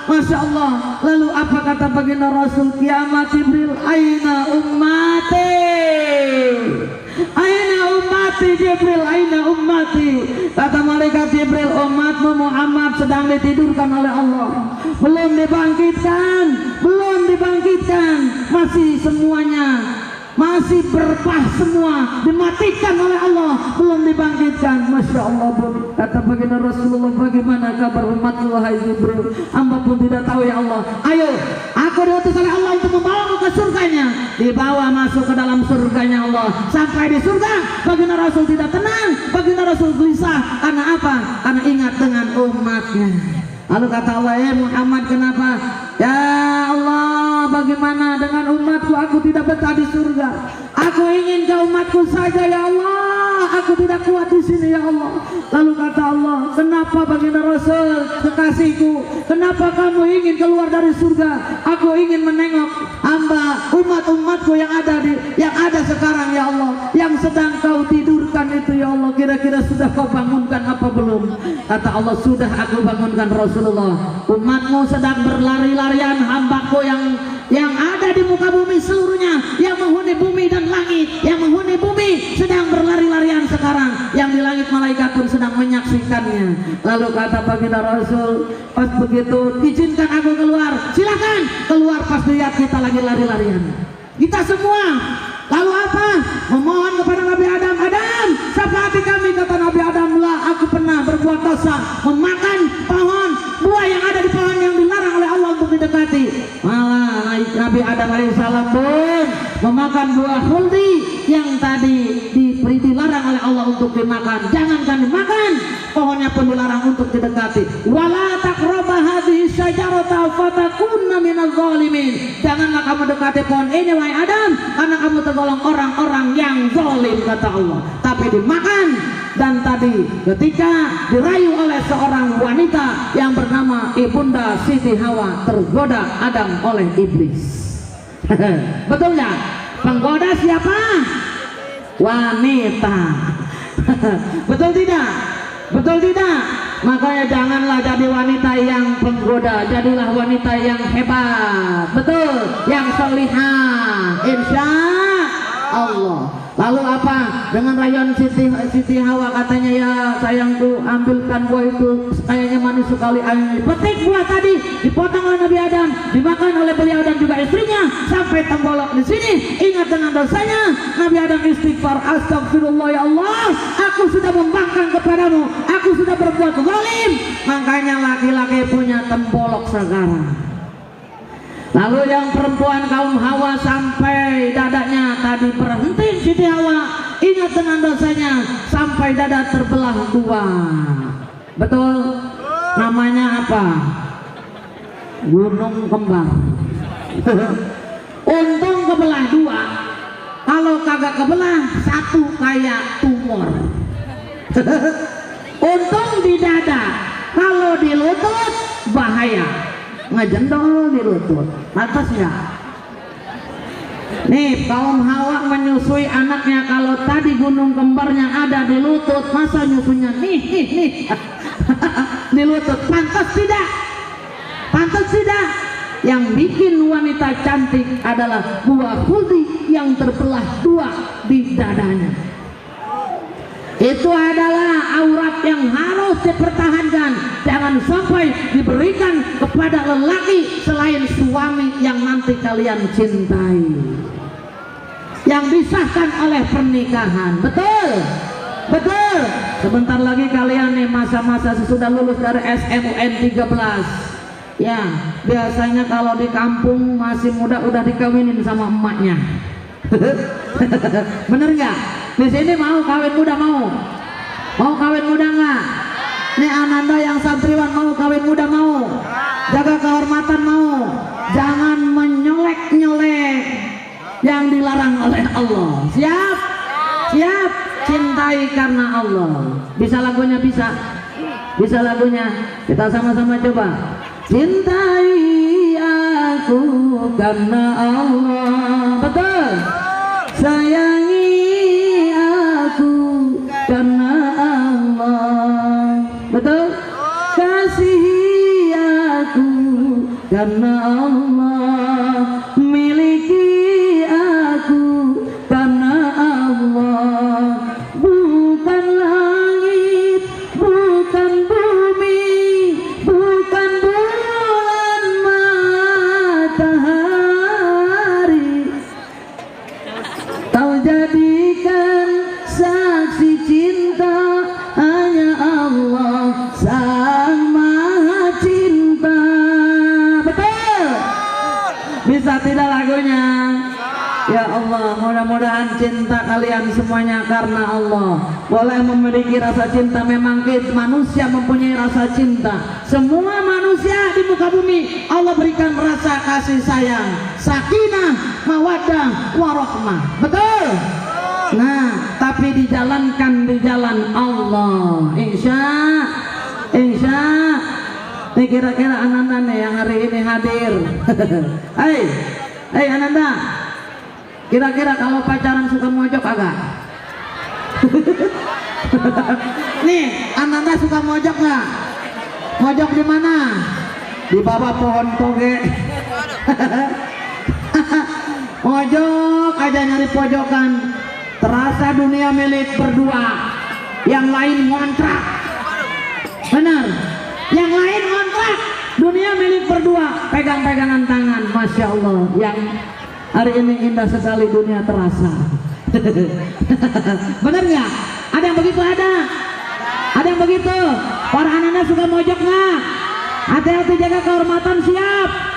Masya Allah. Lalu apa kata baginda Rasul? Kiamat Jibril, aina ummati, aina ummati Jibril, aina ummati. Kata malaikat Jibril, umatmu Muhammad sedang ditidurkan oleh Allah, belum dibangkitkan, belum dibangkitkan, masih semuanya masih berpah semua, dimatikan oleh Allah, belum dibangkitkan. Masya Allah Bun. Kata baginda Rasulullah, bagaimana kabar umatku wahai Jibril? Hamba pun tidak tahu ya Allah. Ayo, aku diutus oleh Allah untuk membawamu ke surganya. Dibawa masuk ke dalam surganya Allah. Sampai di surga, baginda Rasul tidak tenang, baginda Rasul gelisah. Karena apa? Karena ingat dengan umatnya. Lalu kata Allah, ya Muhammad, kenapa? Ya Allah, bagaimana dengan umatku? Aku tidak betah di surga. Aku ingin ke umatku saja ya Allah. aku tidak kuat di sini ya Allah. Lalu kata Allah, kenapa baginda Rasul kekasihku, kenapa kamu ingin keluar dari surga? Aku ingin menengok hamba umat-umatku yang ada sekarang ya Allah, yang sedang kau tidurkan itu ya Allah. Kira-kira sudah kau bangunkan apa belum? Kata Allah, sudah aku bangunkan Rasulullah. Umatmu sedang berlari-larian, hambaku yang ada di muka bumi seluruhnya, yang menghuni bumi dan langit, yang menghuni bumi sedang berlari-larian sekarang, yang di langit malaikat pun sedang menyaksikannya. Lalu kata baginda Rasul, pas begitu izinkan aku keluar, silakan keluar. Pas lihat kita lagi lari-larian, kita semua. Lalu apa? Memohon kepada Nabi Adam, Adam, syafaati kami. Kata Nabi Adam, lah aku pernah berbuat dosa, memakan pohon buah yang ada di pohon yang dilarang oleh Allah untuk didekati. Malah Nabi Adam alaihissalam pun memakan buah khuldi yang tadi dilarang oleh Allah untuk dimakan. Jangankan dimakan, pohonnya pun dilarang untuk didekati. Wala taqraba hadhihi syajarata fatakunna minadh dhalimin. Janganlah kamu dekati pohon ini wahai Adam, karena kamu tergolong orang-orang yang zalim, kata Allah. Tapi dimakan. Dan tadi ketika dirayu oleh seorang wanita yang bernama Ibunda Siti Hawa, tergoda Adam oleh iblis. Betul nggak? Penggoda siapa? Wanita. Betul tidak? Betul tidak? Makanya janganlah jadi wanita yang penggoda, jadilah wanita yang hebat. Betul? Yang solihah, insya Allah. Lalu apa? Dengan rayuan Siti Hawa, katanya, ya sayangku, ambilkan buah itu, kayaknya manis sekali. Petik buah tadi, dipotong oleh Nabi Adam, dimakan oleh beliau dan juga istrinya sampai tembolok di sini. Ingat dengan dosanya, Nabi Adam istighfar, astagfirullah ya Allah, aku sudah membangkang kepadamu, aku sudah berbuat zalim. Makanya laki-laki punya tembolok sekarang. Lalu yang perempuan kaum Hawa sampai dadanya tadi berhenti Siti Hawa, ingat dengan dosanya sampai dada terbelah dua. Betul? Namanya apa? Gunung kembar. Untung kebelah dua, kalau kagak kebelah satu kayak tumor. Untung di dada, kalau di lutut bahaya, ngejendol di lutut. Atas nggak? Nih kaum Hawa menyusui anaknya, kalau tadi gunung kembarnya ada di lutut, masa nyusunya nih di lutut? Pantas tidak? Pantas tidak? Yang bikin wanita cantik adalah buah khuldi yang terbelah dua di dadanya. Itu adalah aurat yang harus dipertahankan. Jangan sampai diberikan kepada lelaki selain suami yang nanti kalian cintai, yang disahkan oleh pernikahan. Betul? Betul? Sebentar lagi kalian nih masa-masa sesudah lulus dari SMUN 13. Ya, biasanya kalau di kampung masih muda udah dikawinin sama emaknya. Bener nggak? Di sini mau kawin muda, mau kawin muda nggak? Nih Ananda yang santriwan mau kawin muda, mau jaga kehormatan, mau jangan menyolek-nyolek yang dilarang oleh Allah. Siap? Siap? Cintai karena Allah. Bisa lagunya? Bisa lagunya? Kita sama-sama coba. Cintai aku karena Allah. Betul? Sayangi aku karena Allah. Betul? Kasihi aku karena Allah. Miliki aku karena Allah. Bukan langit, bukan bumi, bukan bulan matahari, kau jadikan saksi cinta hanya Allah sang maha cinta. Betul? Bisa tidak lagunya? Ya Allah, mudah-mudahan cinta kalian semuanya karena Allah. Boleh memiliki rasa cinta, memang manusia mempunyai rasa cinta. Semua manusia di muka bumi Allah berikan rasa kasih sayang, sakinah, mawaddah, warahmah. Betul? Nah, tapi dijalankan di jalan Allah. Insya. Nih kira-kira Ananda nih yang hari ini hadir. Hei Ananda. Kira-kira kalau pacaran suka mojok agak? Nih, Ananda suka mojok nggak? Mojok di mana? Di bawah pohon toge. Mojok aja nyari pojokan. Terasa dunia milik berdua, yang lain ngontrak. Benar, yang lain ngontrak, dunia milik berdua, pegang-pegangan tangan. Masya Allah, yang hari ini indah sekali dunia terasa. Benar nggak? Ada yang begitu? Ada yang begitu? Para anak-anak suka mojok nggak? Hati-hati, jaga kehormatan, siap.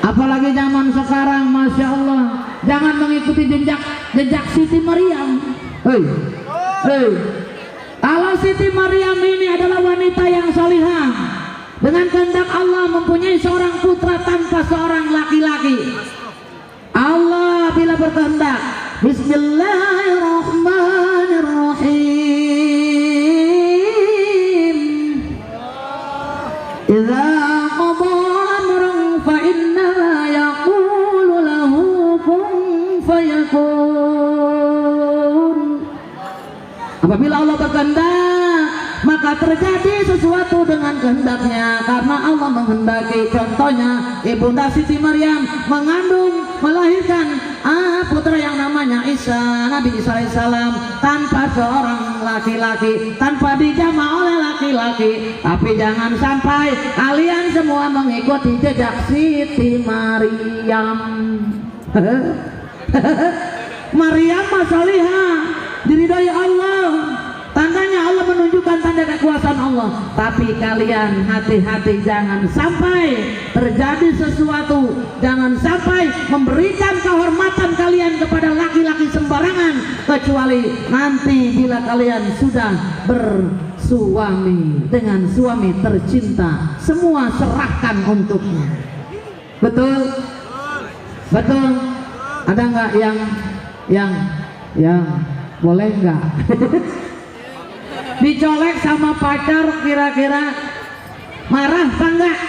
Apalagi zaman sekarang, Masya Allah, jangan mengikuti jejak Siti Maryam. Hei, kalau Siti Maryam ini adalah wanita yang salihah, dengan kehendak Allah mempunyai seorang putra tanpa seorang laki-laki. Allah bila berkehendak, Bismillahirrahmanirrahim. Idza qada amran fa inna yaqulu lahu kun fayakun. Apabila Allah berkehendak, maka terjadi sesuatu dengan kehendaknya, karena Allah menghendaki. Contohnya Ibunda Siti Maryam mengandung, melahirkan putra yang namanya Isa, Nabi Isa alaihissalam, tanpa seorang laki-laki, tanpa dijamah oleh laki-laki. Tapi jangan sampai kalian semua mengikuti jejak Siti Maryam. Maryam masalihah, diridhoi Allah. Tandanya Allah menunjukkan tanda kekuasaan Allah. Tapi kalian hati-hati, jangan sampai terjadi sesuatu, jangan sampai memberikan kehormatan kalian kepada laki-laki sembarangan, kecuali nanti bila kalian sudah bersuami dengan suami tercinta, semua serahkan untuknya. Betul? Betul? Ada nggak yang boleh nggak? Dicolek sama pacar, kira-kira marah apa enggak?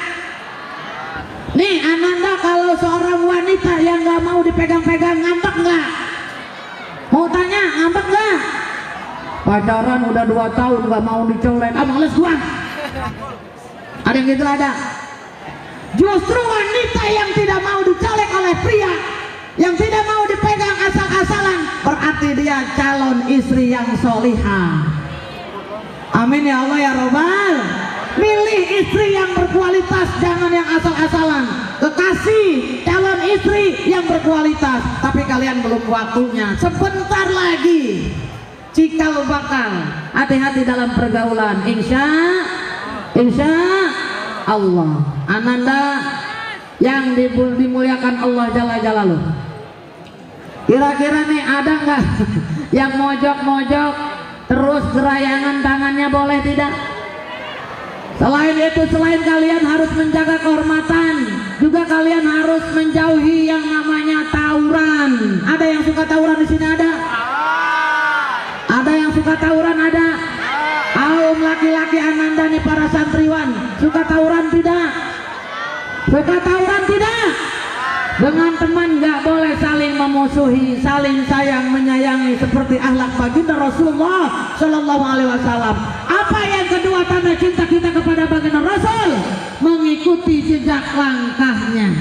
Nih Ananda, kalau seorang wanita yang nggak mau dipegang-pegang, ngambek nggak? Mau tanya, ngambek nggak? Pacaran udah 2 tahun nggak mau dicolek, males gua. Ada yang gitu? Ada. Justru wanita yang tidak mau dicolek oleh pria, yang tidak mau dipegang asal-asalan, berarti dia calon istri yang solihah. Amin ya Allah ya Rabbal. Milih istri yang berkualitas, jangan yang asal-asalan. Kekasih calon istri yang berkualitas. Tapi kalian belum waktunya, sebentar lagi cikal bakal. Hati-hati dalam pergaulan. Insya Allah. Ananda yang dimuliakan Allah Jalla Jalaluh, kira-kira nih ada nggak yang mojok-mojok terus gerayangan tangannya, boleh tidak? Selain itu, selain kalian harus menjaga kehormatan, juga kalian harus menjauhi yang namanya tawuran. Ada yang suka tawuran di sini? Ada? Ada yang suka tawuran? Ada? Kaum laki-laki Ananda nih, para santriwan, suka tawuran tidak? Suka tawuran tidak? Dengan teman nggak boleh saling memusuhi, saling sayang menyayangi seperti akhlak baginda Rasulullah Shallallahu Alaihi Wasallam. Apa yang kedua tanda cinta kita kepada baginda Rasul? Mengikuti jejak langkahnya,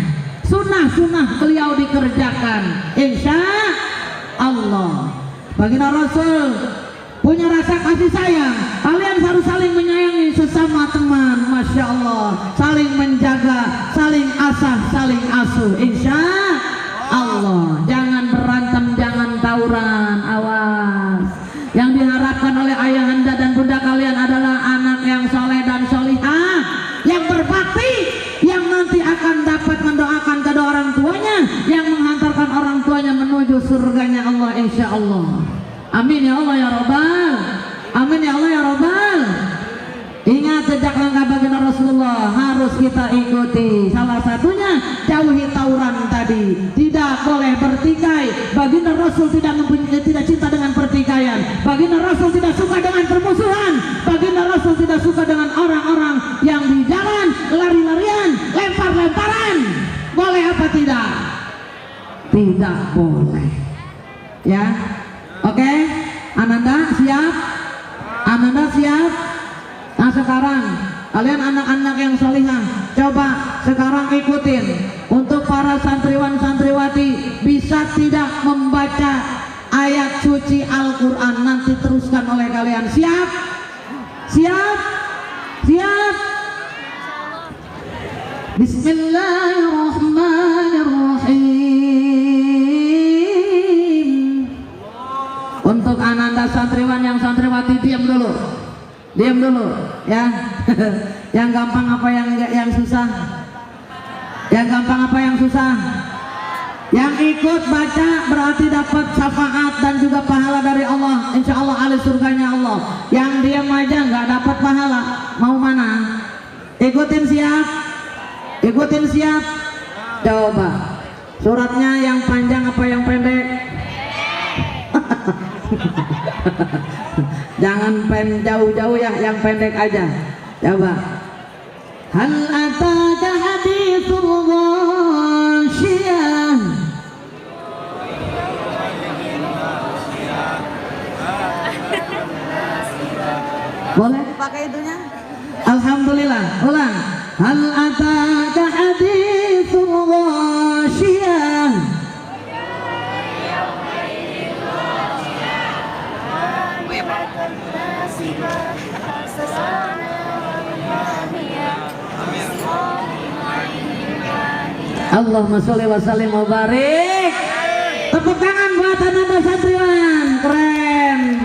sunnah-sunnah beliau dikerjakan. Insya Allah. Baginda Rasul punya rasa kasih sayang, kalian harus saling menyayangi sesama teman. Masya Allah, saling menjaga, saling asah, saling asuh. Insya Allah. Jangan berantem, jangan tawuran, awas. Yang diharapkan oleh ayahanda dan bunda kalian adalah anak yang soleh dan solihah, yang berbakti, yang nanti akan dapat mendoakan kedua orang tuanya, yang menghantarkan orang tuanya menuju surganya Allah. Insya Allah. Amin ya Allah ya Rabbal. Amin ya Allah ya Rabbal. Ingat jejak langkah baginda Rasulullah harus kita ikuti. Salah satunya jauhi tawuran tadi. Tidak boleh bertikai. Baginda Rasul tidak cinta dengan pertikaian. Baginda Rasul tidak suka dengan permusuhan. Baginda Rasul tidak suka dengan orang-orang yang di jalan lari-larian, lempar-lemparan. Boleh apa tidak? Tidak boleh. Ya, oke. Ananda siap? Ananda siap? Nah sekarang kalian anak-anak yang solihah, coba sekarang ikutin. Untuk para santriwan santriwati, bisa tidak membaca ayat suci Al-Quran, nanti teruskan oleh kalian. Siap? Siap? Siap? Bismillahirrahmanirrahim. Untuk ananda santriwan yang santriwati, diam dulu. Diam dulu ya. Yang gampang apa yang susah? Yang gampang apa yang susah? Yang ikut baca berarti dapat syafaat dan juga pahala dari Allah. Insya Allah ahli surganya Allah. Yang diam aja nggak dapat pahala. Mau mana? Ikutin siap? Ikutin siap? Coba suratnya yang panjang apa yang pendek? Jangan jauh-jauh ya, yang pendek aja. Coba. Hal ataka haditsul ghasyiyah. Boleh pakai itunya? Alhamdulillah. Ulang. Hal ataka haditsul ghasyiyah. Allahumma sholli wa sallim wa barik. Tepuk tangan buat ananda santriwan, keren.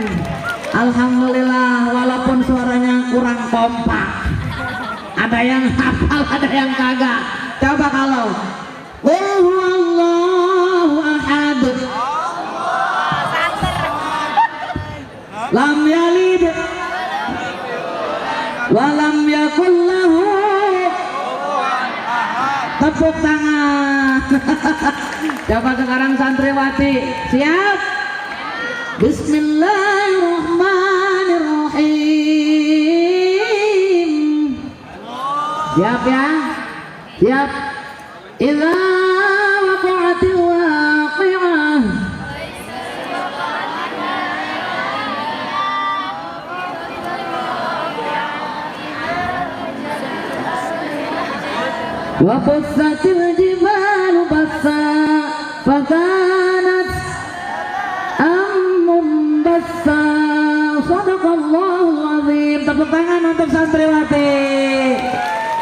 Alhamdulillah, walaupun suaranya kurang kompak. Ada yang hafal, ada yang kagak. Coba kalau qul huwallahu ahad, lam yalid wa lam yakul lahu. Tepuk tangan. Coba sekarang santriwati, siap? Bismillahirrahmanirrahim. Siap ya? Siap. Idza waqa'atil waqi'ah. Wa bussatil jibalu bassa fakanat bassa. Shadaqallahul azim. Tepuk tangan untuk santriwati.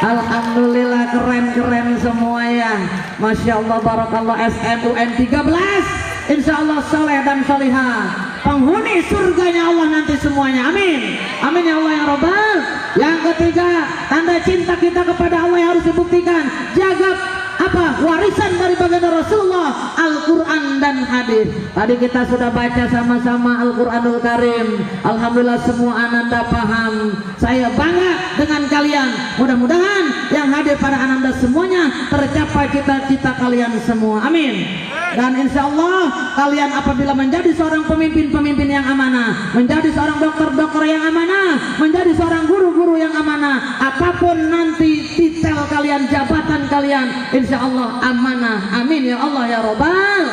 Alhamdulillah, keren-keren semua ya. Masya Allah, barakallah. SMUN 13 Insya Allah soleh dan solihah, penghuni surganya Allah nanti semuanya. Amin. Amin ya Allah ya Rabbal. Yang ketiga, tanda cinta kita kepada Allah yang harus dibuktikan. Jaga apa? Warisan dari baginda Rasulullah, Al-Quran dan hadis. Tadi kita sudah baca sama-sama Al-Quranul Karim. Alhamdulillah semua ananda paham. Saya bangga dengan kalian. Mudah-mudahan yang hadir pada ananda semuanya tercapai cita-cita kalian semua. Amin. Dan insya Allah kalian apabila menjadi seorang pemimpin-pemimpin yang amanah, menjadi seorang dokter-dokter yang amanah, menjadi seorang guru-guru yang amanah, apapun nanti titel kalian, jabatan kalian, insya Allah amanah. Amin ya Allah ya Rabbal.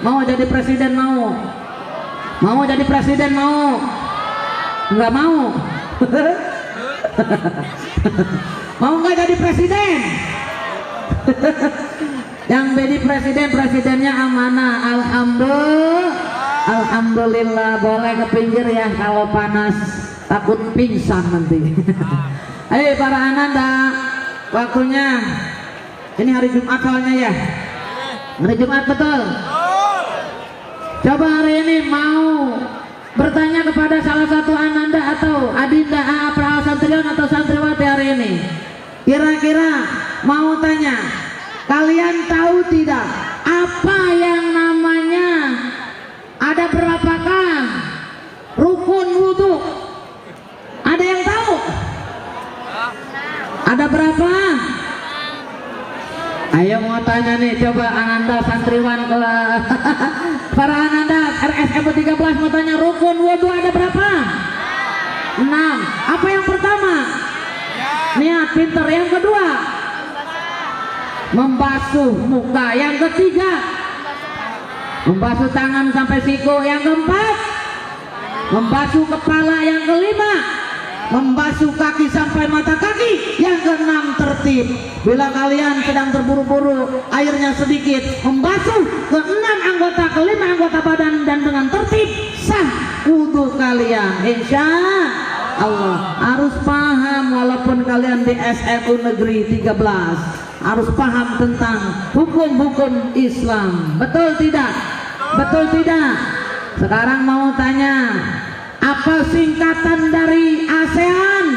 Mau jadi presiden mau? Mau jadi presiden mau? Enggak mau? Mau nggak jadi presiden? Yang jadi presiden, presidennya amanah. Alhamdulillah. Boleh ke pinggir ya kalau panas, takut pingsan nanti. Ayo para ananda, waktunya ini hari Jumat soalnya ya. Hari Jumat betul. Coba hari ini mau bertanya kepada salah satu ananda atau adinda para santriwan atau santriwati hari ini. Kira-kira mau tanya, kalian tahu tidak apa yang namanya, ada berapakah rukun wudhu? Ada yang tahu? Ada berapa? Ayo mau tanya nih, coba Ananda santriwan ke para Ananda RSM 13 mau tanya, rukun wudu ada berapa? 6. Apa yang pertama? Niat, pinter. Yang kedua? Membasuh muka. Yang ketiga? Membasuh tangan sampai siku. Yang keempat? Membasuh kepala. Yang kelima? Membasuh kaki sampai mata kaki. Yang keenam tertib. Bila kalian sedang terburu-buru, airnya sedikit, membasuh keenam anggota, kelima anggota badan dan dengan tertib, sah wudu kalian. Insya Allah. Harus paham, walaupun kalian di SMU Negeri 13, harus paham tentang hukum-hukum Islam. Betul tidak? Betul tidak? Sekarang mau tanya, apa singkatan dari ASEAN?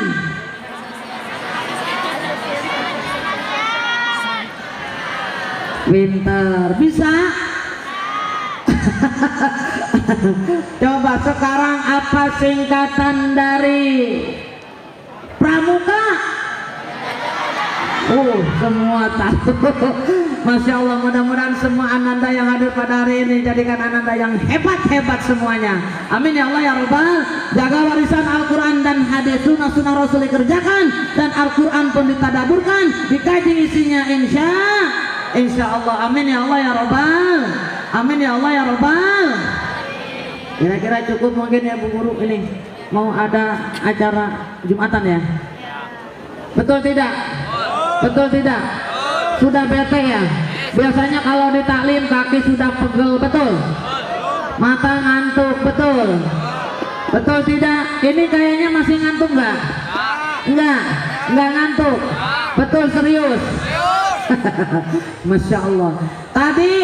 Pinter, bisa? Coba sekarang apa singkatan dari Pramuka? Semua tahu. Masya Allah, mudah-mudahan semua Ananda yang hadir pada hari ini jadikan Ananda yang hebat-hebat semuanya. Amin ya Allah ya Rabbal. Jaga warisan Al-Quran dan hadis, sunnah-sunnah Rasul dikerjakan, dan Al-Quran pun ditadaburkan, dikaji isinya insya Allah. Amin ya Allah ya Rabbal. Amin ya Allah ya Rabbal. Kira-kira cukup mungkin ya Bu Guru, ini mau ada acara Jumatan ya? Betul tidak? Betul tidak? Sudah bete ya? Biasanya kalau di taklim kaki sudah pegel, betul? Mata ngantuk, betul? Betul tidak? Ini kayaknya masih ngantuk nggak? Enggak ngantuk. Betul, serius? Masya Allah. Tadi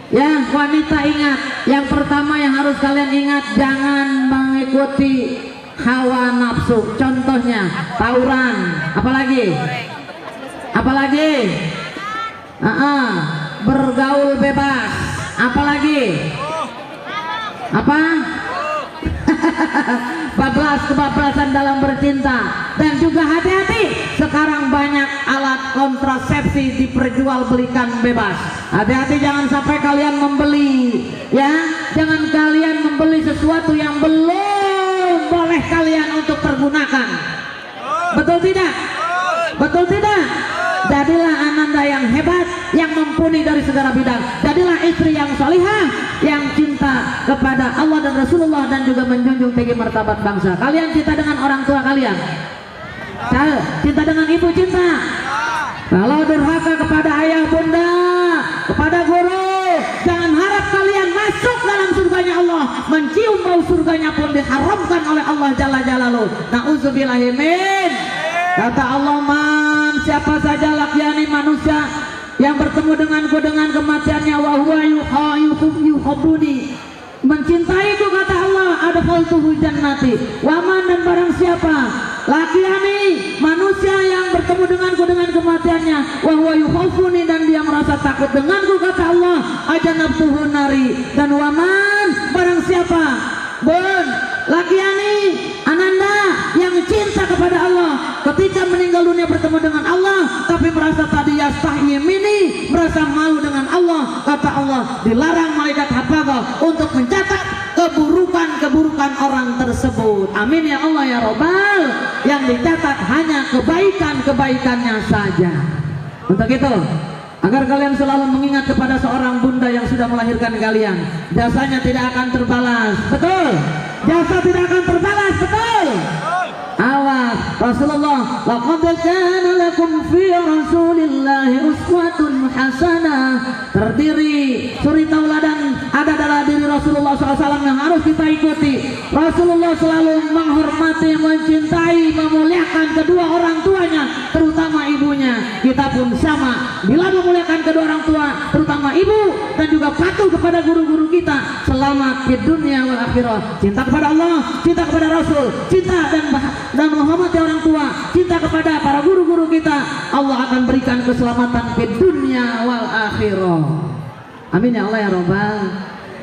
ya wanita ingat, yang pertama yang harus kalian ingat, jangan mengikuti hawa nafsu. Contohnya tawuran, apalagi bergaul bebas, apalagi kebablasan dalam bercinta. Dan juga hati-hati, sekarang banyak alat kontrasepsi diperjualbelikan bebas. Hati-hati, jangan sampai kalian membeli, ya, jangan kalian membeli sesuatu yang belum boleh kalian untuk pergunakan. Betul tidak? Betul tidak? Jadilah Ananda yang hebat, yang mumpuni dari segala bidang. Jadilah istri yang salihah, yang cinta kepada Allah dan Rasulullah, dan juga menjunjung tinggi martabat bangsa. Kalian cinta dengan orang tua kalian? Cinta dengan ibu, cinta? Kalau durhaka kepada ayah bunda, kepada guru, jangan harap kalian masuk dalam surganya Allah. Mencium bau surganya pun diharamkan oleh Allah Jalla Jalaluhu. Na'udzubillahi min. Kata Allah, man, siapa saja lakyani manusia yang bertemu denganku dengan kematiannya, wa huwa yuhibbuni, mencintaiku, kata Allah, adkhaltuhu jannati. Waman, dan barang siapa lakyani manusia yang bertemu denganku dengan kematiannya, wa huwa yukhafuni, dan dia merasa takut denganku, kata Allah, ajanabtuhu nari. Dan waman, barang siapa lakyani Ananda yang cinta kepada Allah, ketika meninggal dunia bertemu dengan Allah, tapi merasa tadi yastahyi mini, merasa malu dengan Allah, kata Allah, dilarang malaikat hafaza untuk mencatat keburukan-keburukan orang tersebut. Amin ya Allah ya Rabbal. Yang dicatat hanya kebaikan-kebaikannya saja. Untuk itu, agar kalian selalu mengingat kepada seorang bunda yang sudah melahirkan kalian, jasanya tidak akan terbalas. Betul? Jasa tidak akan terbalas, betul? Awas, Rasulullah, laqad kana lakum fi Rasulillahi uswatun hasanah. Terdiri suri tauladan ada dalam diri Rasulullah SAW yang harus kita ikuti. Rasulullah selalu menghormati, mencintai, memuliakan kedua orang tuanya, terutama ibunya. Kita pun sama, bila memuliakan kedua orang tua, terutama ibu, dan juga patuh kepada guru-guru kita. Selamat di dunia wal akhirah. Cinta kepada Allah, cinta kepada Rasul, cinta dan menghormati orang tua, cinta kepada para guru-guru kita, Allah akan berikan keselamatan di dunia wal akhirah. Amin ya Allah ya Rabbal.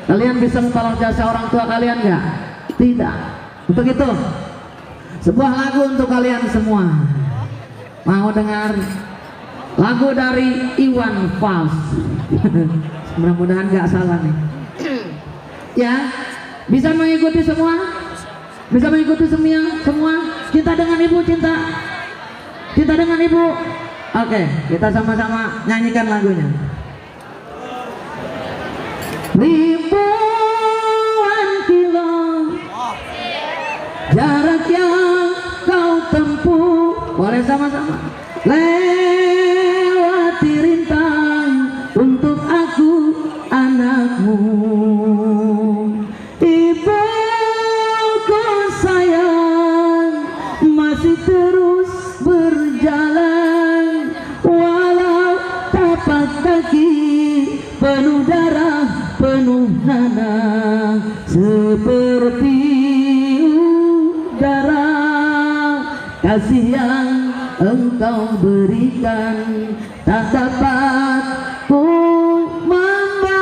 Kalian bisa mentolong jasa orang tua kalian nggak? Tidak. Untuk itu, sebuah lagu untuk kalian semua. Mau dengar? lagu dari Iwan Fals. Mudah-mudahan gak salah nih. Ya, bisa mengikuti semua? Bisa mengikuti semua? Cinta dengan ibu, cinta dengan ibu. Oke, kita sama-sama nyanyikan lagunya. Ribuan kilo jarak yang kau tempuh, boleh sama-sama. Lewati rintang untuk aku anakmu. Ibuku sayang masih terus berjalan, walau tapak kaki penuh darah, penuh nanah, seperti udara kasih yang engkau berikan tak dapat ku membalas.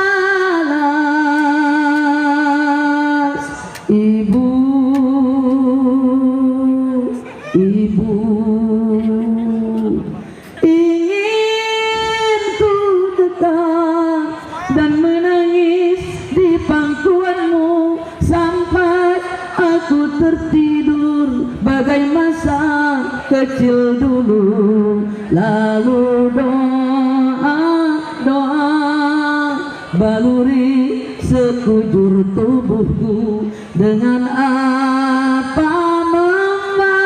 Ibu, ibu, ingin ku dekat dan menangis di pangkuanmu sampai aku tertidur bagai masa kecil dulu. Lalu doa baluri sekujur tubuhku, dengan apa membalas.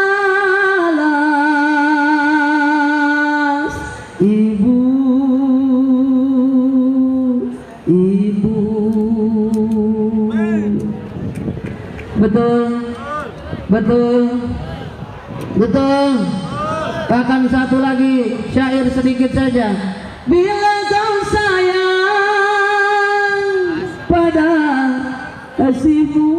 Ibu, ibu. Betul, betul, betul. Bahkan satu lagi syair sedikit saja. Bila kau sayang pada kasihmu,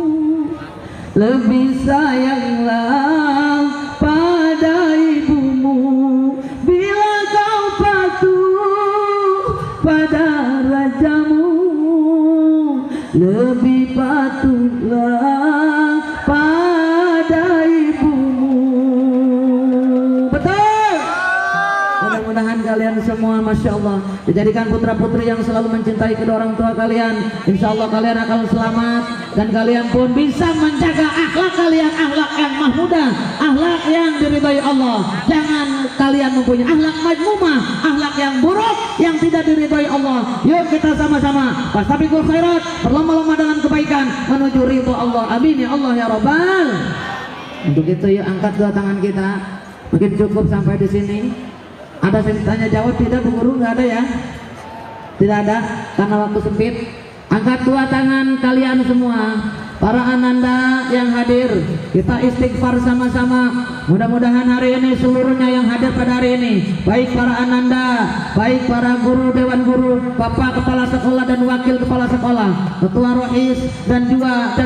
lebih sayanglah pada ibumu. Bila kau patuh pada rajamu, lebih patuhlah pada ibumu. Betul. Mudah-mudahan kalian semua, Masya Allah, dijadikan putra-putri yang selalu mencintai kedua orang tua kalian. Insya Allah kalian akan selamat, dan kalian pun bisa menjaga akhlak kalian, akhlak yang mahmudah, akhlak yang diridhai Allah. Jangan kalian mempunyai akhlak majmumah, akhlak yang buruk yang tidak diridhai Allah. Yuk kita sama-sama fastabiqul khairat, berlomba-lomba dalam kebaikan menuju ridho Allah. Amin ya Allah ya Rabbal. Untuk itu yuk angkat dua tangan kita. Mungkin cukup sampai di sini. Ada yang tanya jawab tidak, Bu Guru? Nggak ada ya? Tidak ada karena waktu sempit. Angkat dua tangan kalian semua, para ananda yang hadir, kita istighfar sama-sama. Mudah-mudahan hari ini seluruhnya yang hadir pada hari ini, baik para ananda, baik para guru, dewan guru, bapak kepala sekolah dan wakil kepala sekolah, ketua rohis dan juga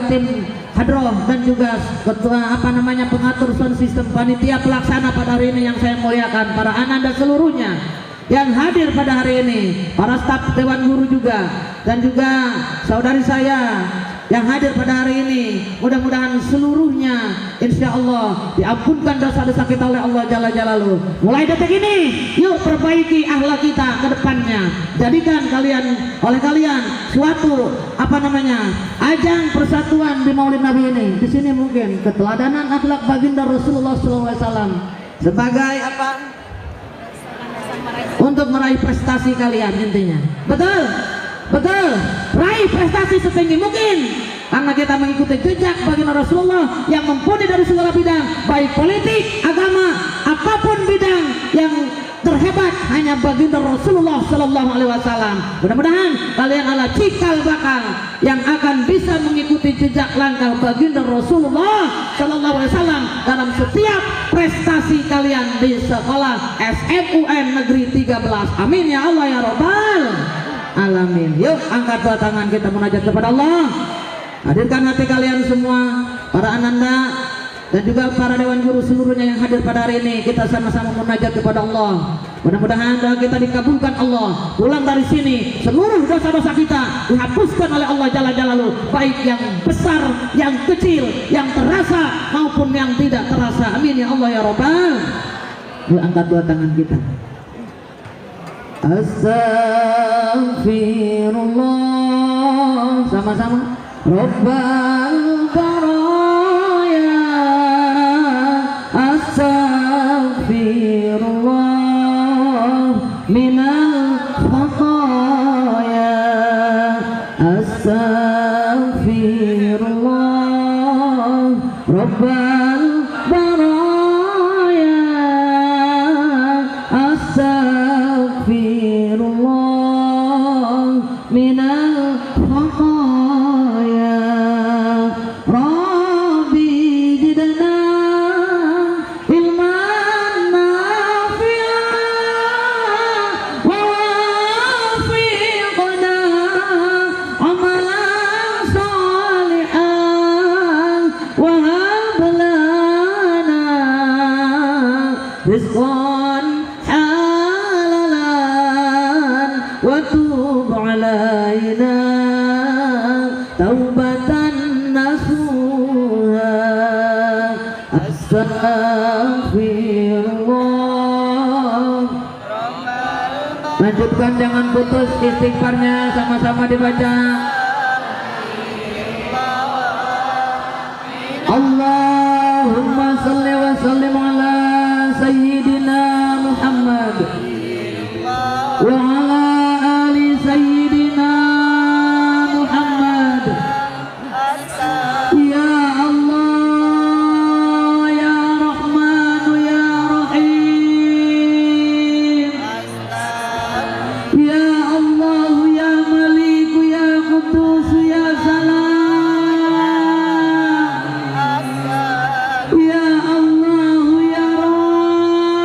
tim hadroh, dan juga ketua pengatur sound system, panitia pelaksana pada hari ini yang saya muliakan, para ananda seluruhnya yang hadir pada hari ini, para staf dewan guru juga, dan juga saudari saya yang hadir pada hari ini. Mudah-mudahan seluruhnya insya Allah diampunkan dosa-dosa kita oleh Allah Jalla Jalaluhu. Mulai detik ini yuk perbaiki akhlak kita ke depannya. Jadikan oleh kalian suatu ajang persatuan di Maulid Nabi ini. Di sini mungkin keteladanan akhlak baginda Rasulullah SAW sebagai untuk meraih prestasi kalian intinya. Betul? Betul, raih prestasi setinggi mungkin karena kita mengikuti jejak baginda Rasulullah yang mumpuni dari segala bidang, baik politik, agama, apapun bidang yang terhebat hanya baginda Rasulullah Sallallahu Alaihi Wasallam. Mudah-mudahan kalian adalah cikal bakal yang akan bisa mengikuti jejak langkah baginda Rasulullah Sallallahu Alaihi Wasallam dalam setiap prestasi kalian di sekolah SMUN Negeri 13. Amin ya Allah ya Rabbal Alamin. Yuk angkat dua tangan kita munajat kepada Allah. Hadirkan hati kalian semua, para ananda dan juga para dewan guru seluruhnya yang hadir pada hari ini. Kita sama-sama munajat kepada Allah. Mudah-mudahan doa kita dikabulkan Allah. Pulang dari sini seluruh dosa-dosa kita dihapuskan oleh Allah Jalla Jalaluhu, baik yang besar, yang kecil, yang terasa maupun yang tidak terasa. Amin ya Allah ya Rabbal. Yuk angkat dua tangan kita. Astaghfirullah. Sama-sama. Rabbal baraya. Astaghfirullah minal khataya. Astaghfirullah Rabbal baraya. Astaghfirullah minal khataya. Rabbi zidna ilman nafi'an wa wafiqna amalan salihan wa hab lana rizqan halalan wa tub alaina taubatan nasuha. Astaghfirullah. Lanjutkan, jangan putus istighfarnya, sama-sama dibaca. Allahumma salli wa sallim ala sayyidina Muhammad wa ala ali sayyidina Muhammad. Ya Allah, ya Rahman, ya Rahim. Ya Allah, ya Malik, ya Qudus, ya Salam. Ya Allah, ya Rabb.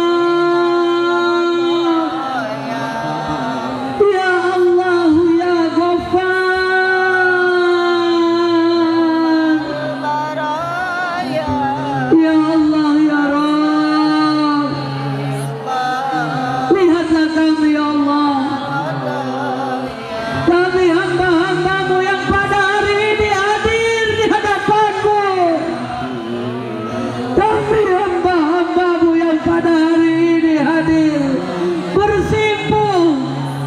Ya Allah, ya Ghaffar. Ya Allah, ya Rabb. Lihatlah kami, ya Allah. Kami hamba-hambamu yang pada hari ini hadir di hadapanmu. Kami hamba-hambamu yang pada hari ini hadir, bersimpuh,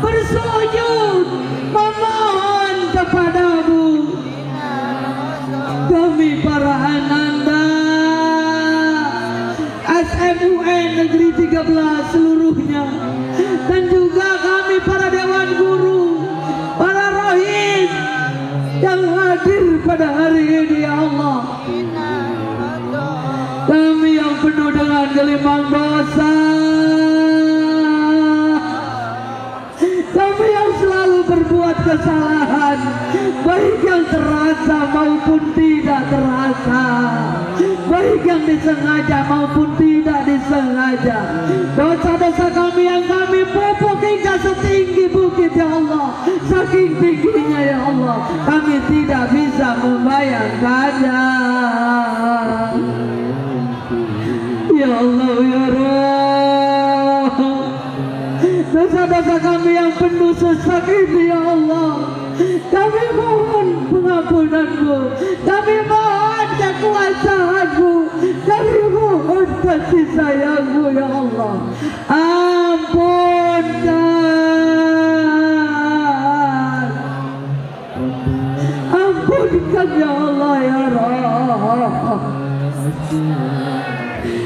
bersujud, memohon kepadamu. Kami para ananda SMUN Negeri 13 seluruhnya, dan juga kami para dewan guru, para rohis yang hadir pada hari ini, ya Allah. Kami yang penuh dengan gelimang dosa, kami yang selalu berbuat kesalahan, baik yang terasa maupun tidak terasa, baik yang disengaja maupun tidak disengaja. Dosa-dosa kami yang kami pupuk hingga setinggi bukit, ya Allah. Saking tingginya, ya Allah, kami tidak bisa membayangkannya. Ya Allah, ya Rabb, dosa-dosa kami yang penuh sesak ini, ya Allah, kami mohon pengampunanmu, kami mohon kekuasaanmu, kami mohon kasih sayangmu, ya Allah. Ampunkan, ampunkan, ya Allah, ya Rabb.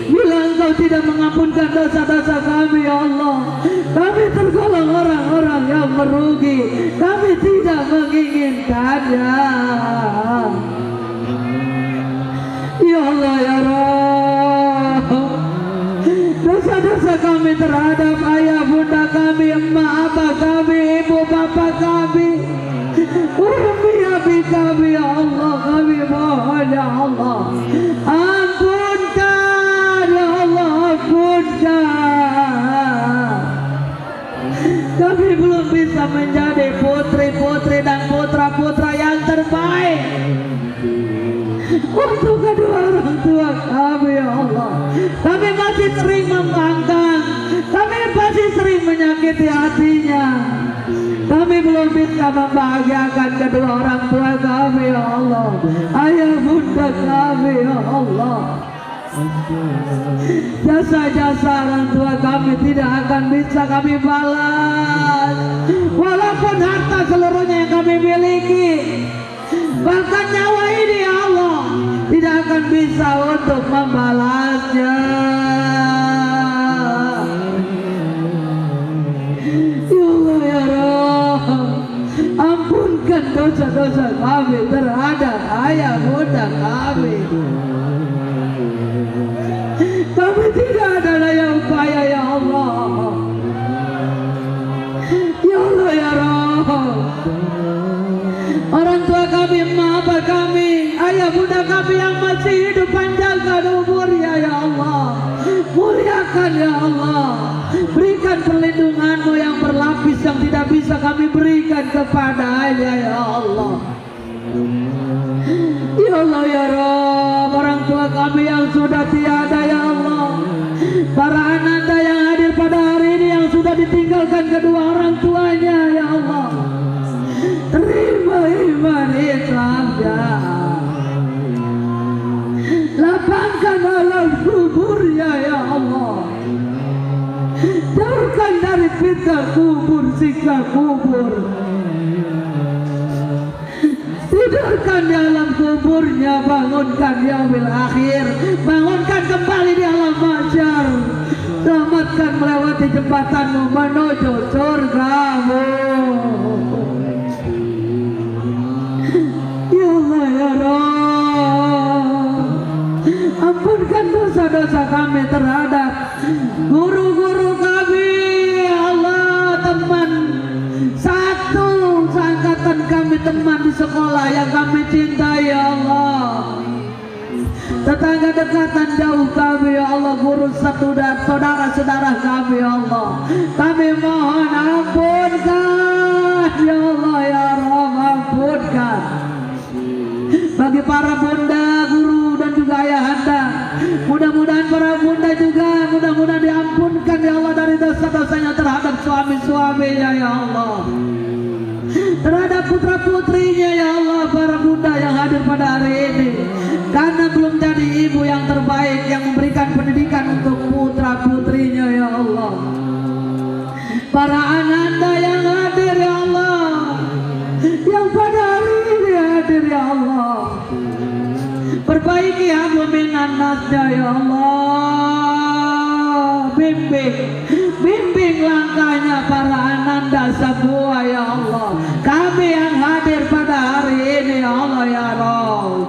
Bila Engkau tidak mengampunkan dosa-dosa kami, ya Allah, kami tergolong orang-orang yang merugi. Kami tidak menginginkannya. Ya Allah, ya Rabb, dosa-dosa kami terhadap ayah bunda kami, emak abah kami, ibu bapak kami, umi abi kami, ya Allah, kami mohon, ya Allah, ampunkan, ya Allah, ampunkan. Kami belum bisa menjadi putri-putri dan putra-putra yang terbaik untuk kedua orang tua kami, ya Allah. Kami masih sering membangkang, kami masih sering menyakiti hatinya. Kami belum bisa membahagiakan kedua orang tua kami, ya Allah, ayah bunda kami, ya Allah. Jasa-jasa orang tua kami tidak akan bisa kami balas, walaupun harta seluruhnya yang kami miliki, bahkan nyawa ini ya Allah tidak akan bisa untuk membalasnya. Ya Allah ya Rabb, ampunkan dosa-dosa kami terhadap ayah bunda kami. Kami tidak ada daya upaya ya Allah. Ya Allah ya Rabb, orang tua kami, emak bapak kami, ayah bunda kami yang masih hidup, panjangkan umurnya ya Allah. Muliakan ya Allah, berikan perlindungan-Mu yang berlapis yang tidak bisa kami berikan kepadanya ya Allah. Ya Allah ya Rabb, orang tua kami yang sudah tiada ya Allah, para ananda yang hadir pada hari ini yang sudah ditinggalkan kedua orang tuanya ya Allah, terima iman Islamnya, lapangkan alam kuburnya ya Allah, jauhkan dari fitnah kubur, siksa kubur, tidurkan di alam kuburnya, bangunkan di yaumil akhir, bangunkan kembali di alam mahsyar, selamatkan melewati jembatan-Mu menuju surga-Mu. Ya Allah ya Rabb, ampunkan dosa-dosa kami terhadap guru-guru kami ya Allah, teman satu seangkatan kami, teman di sekolah yang kami cintai ya Allah, tetangga dekatan jauh kami ya Allah, guru satu dan saudara-saudara kami ya Allah, kami mohon ampunkan ya Allah ya Rabb, ampunkan. Bagi para bunda, guru dan juga ayahanda, mudah-mudahan para bunda juga mudah-mudahan diampunkan ya Allah dari dosa-dosanya terhadap suami-suaminya ya Allah, terhadap putra-putrinya ya Allah. Para bunda yang hadir pada hari ini karena belum jadi ibu yang terbaik yang memberikan pendidikan untuk putra-putrinya ya Allah. Para ananda yang hadir ya Allah, yang pada hari ini hadir ya Allah, perbaiki hablum minan nasnya ya Allah, bimbing langkahnya para ananda semua ya Allah, kami yang hadir pada hari ini ya Allah ya Rabb,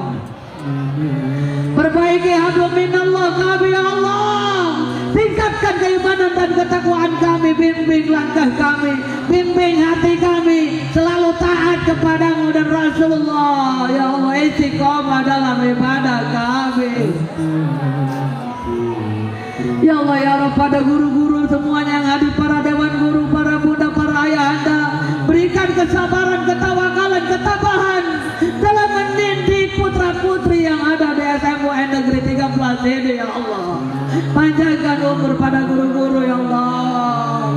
perbaiki hablum minallah kami ya Allah, tingkatkan keimanan dan ketakwaan kami, bimbing langkah kami, bimbing hati kami selalu taat kepadamu dan Rasulullah ya Allah, istiqomah dalam ibadah kami ya Allah ya Rabb. Pada guru-guru semuanya yang hadir, para dewan guru, para bunda, para ayahanda, berikan kesabaran, ketawakalan, ketabahan dalam mendidik putra-putri yang ada di SMUN Negeri 13 ini ya Allah. Panjangkan umur pada guru-guru ya Allah,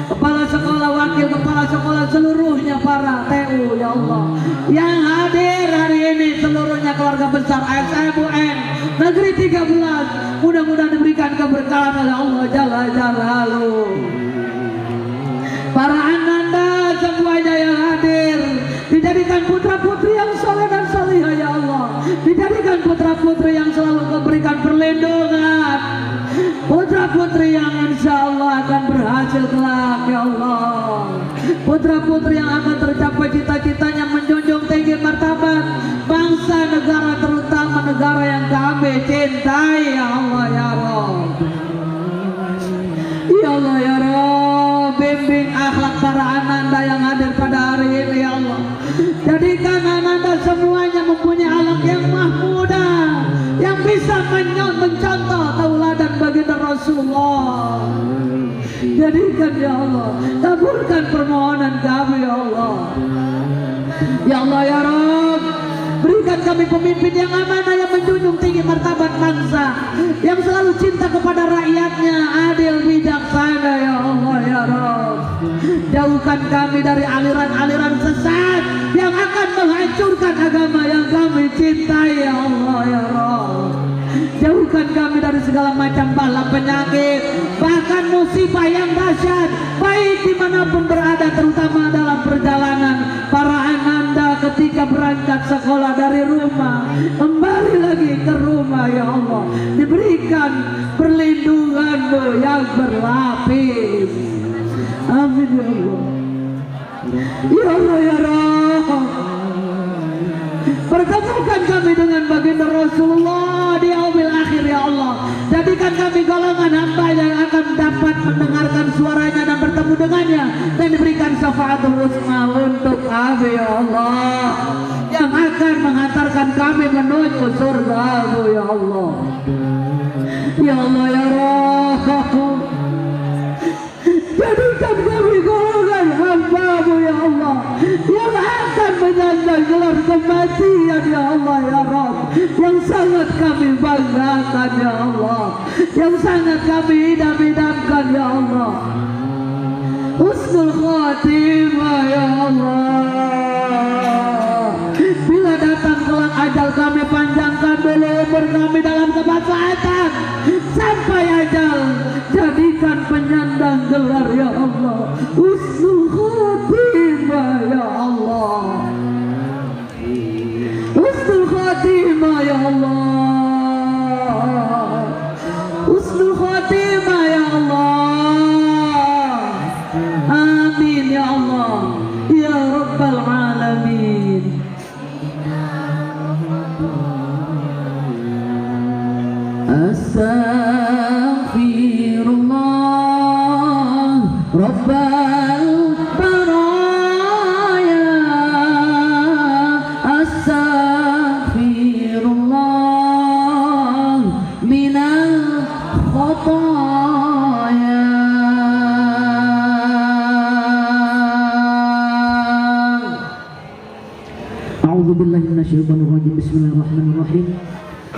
kepala sekolah, wakil kepala sekolah, seluruhnya para TU ya Allah yang hadir hari ini, seluruhnya keluarga besar SMUN Negeri 13, mudah-mudahan diberikan keberkahan oleh Allah Jalla Jalaluhu. Para ananda semuanya yang hadir dijadikan putra-putri yang soleh dan solihah ya Allah, dijadikan putra-putri yang selalu memberikan perlindungan, putra-putri yang insya Allah akan berhasil kelak ya Allah, putra-putri yang akan tercapai cita-citanya menjunjung tinggi martabat bangsa negara, terutama negara yang kami cintai ya Allah ya Rabb. Ya Allah ya Rabb, bimbing akhlak para ananda yang hadir pada hari ini ya Allah, jadikan ananda semuanya mempunyai akhlak yang mahmuda, yang bisa mencontoh tauladan baginda Rasulullah. Jadikan ya Allah, kabulkan permohonan kami ya Allah. Ya Allah ya Rabb, berikan kami pemimpin yang amanah, yang menjunjung tinggi martabat bangsa, yang selalu cinta kepada rakyatnya, adil, bijaksana ya Allah ya Rabb. Jauhkan kami dari aliran-aliran sesat yang akan menghancurkan agama yang kami cintai ya Allah ya Rabb. Jauhkan kami segala macam bala penyakit, bahkan musibah yang dahsyat, baik dimanapun berada, terutama dalam perjalanan para ananda ketika berangkat sekolah dari rumah, kembali lagi ke rumah, ya Allah, diberikan perlindungan-Mu yang berlapis. Amin ya Allah. Ya Allah ya Rabb, pertemukan kami dengan baginda Rasulullah di yaumil akhir, ya Allah. Jadikan kami golongan hamba yang akan dapat mendengarkan suaranya dan bertemu dengannya, dan diberikan syafaatul husna untuk kami, ya Allah, yang akan mengantarkan kami menuju surga-Mu, ya Allah. Ya Allah ya Rabb, jadikan kami golongan hamba-Mu, ya Allah, yang akan menyandang gelar kematian, ya Allah ya Rabb, yang sangat kami banggakan, ya Allah, yang sangat kami idam-idamkan, ya Allah. Husnul khatimah, ya Allah. Bila datang kelak ajal kami, panjangkan dulu umur kami dalam kemaslahatan sampai ajal, jadikan penyandang gelar, ya Allah, husnul khatimah, ya Allah. Husnul khatimah, ya Allah. Husnul khatimah, ya Allah. Amin ya Allah, ya Rabbal alamin. Astaghfirullah Rabbal baraya. Astaghfirullah minal khataya. A'udzu billahi minasyaitonir rajim. Bismillahirrahmanirrahim.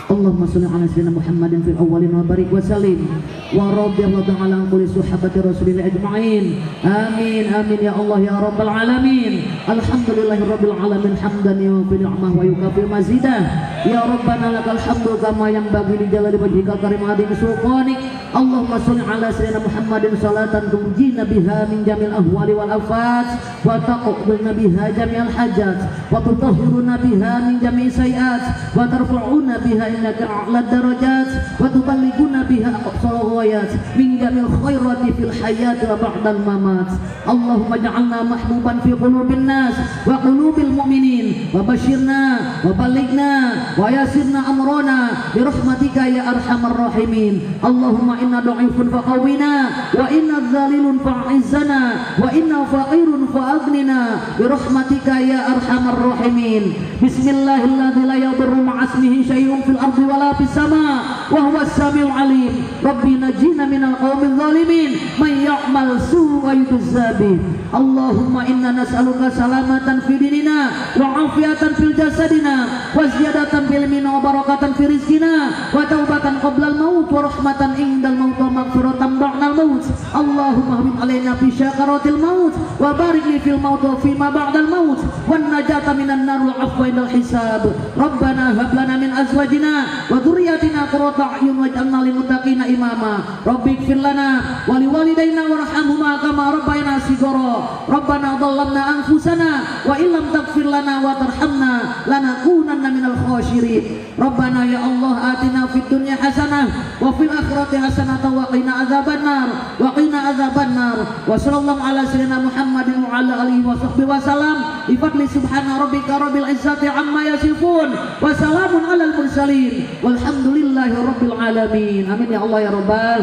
Allahumma shalli ala sayyidina Muhammadin fil awwalin wa barik wa sallim wa radhiyallahu ta'ala an kulli sahabati rasulillah ajma'in. Amin amin ya Allah ya rabbal alamin. Alhamdulillahirabbil alamin hamdan yufi ni'mah wa yukafi mazidah. Ya rabbana lakal hamdu kama yanbaghi li jalali wajhikal karim adim sultanik. Allahumma shalli ala sayyidina Muhammadin salatan tunjina biha min jamil ahwali wal afat wa taqabbal biha jami'al hajat wa tutahhiruna biha min jami'i sayiat wa tarfa'una biha innaka a'la darajat wa tuballighuna biha aqsal ghayat min jamil khairati fil hayati wa ba'dal mamat. Allahumma ja'alna mahbuban fi qulubin nas wa qulubil mu'minin wa bashirna wa ballighna wa yasirna amrana bi rahmatika ya arhamar rahimin. Allahumma inna dha'ifun faqawina wa inna dhalilun fa'izzana wa inna faqirun fa'aghnina bi rahmatika ya arhamar rahimin. Bismillahilladzi la yadurru ma'asmihi syai'un fil ardi wala fis sama wa huwas samiul alim. Rabbi najina minal qaumil zalimin man ya'mal su'a yujza bih. Allahumma inna nas'aluka salamatan fi dinina wa afiatan fil jasadina wa ziyadatan fil ilmina wa barakatan fi rizqina wa taubatan qabla al-maut wa rahmatan indal maut wa maghfiratan ba'dal maut. Allahumma hawwin alaina fi syakaratil maut wa barik li fil maut wa fi ma ba'dal maut wan najata minan nar wal afwa indal hisab. Rabbana hab lana min azwajina wa dhurriyyatina qurrata a'yun waj'alna lil muttaqina imama. Rabbighfir lana wa liwalidayna warhamhuma kama rabbayana shighara. Rabbana dhallamna anfusana wa illam taghfir lana wa tarhamna lanakunanna minal khashirin. Rabbana ya Allah atina fid dunya hasanah wa fil akhirati hasanah wa qina adzabannar wa qina adzabannar. Wa sallallahu ala sayyidina Muhammadin wa ala alihi wa sahbihi wa salam. Bi fadli subhana rabbika rabbil izzati amma yasifun wa salamun alal mursalin walhamdulillahi rabbil alamin. Amin ya Allah ya Rabbal.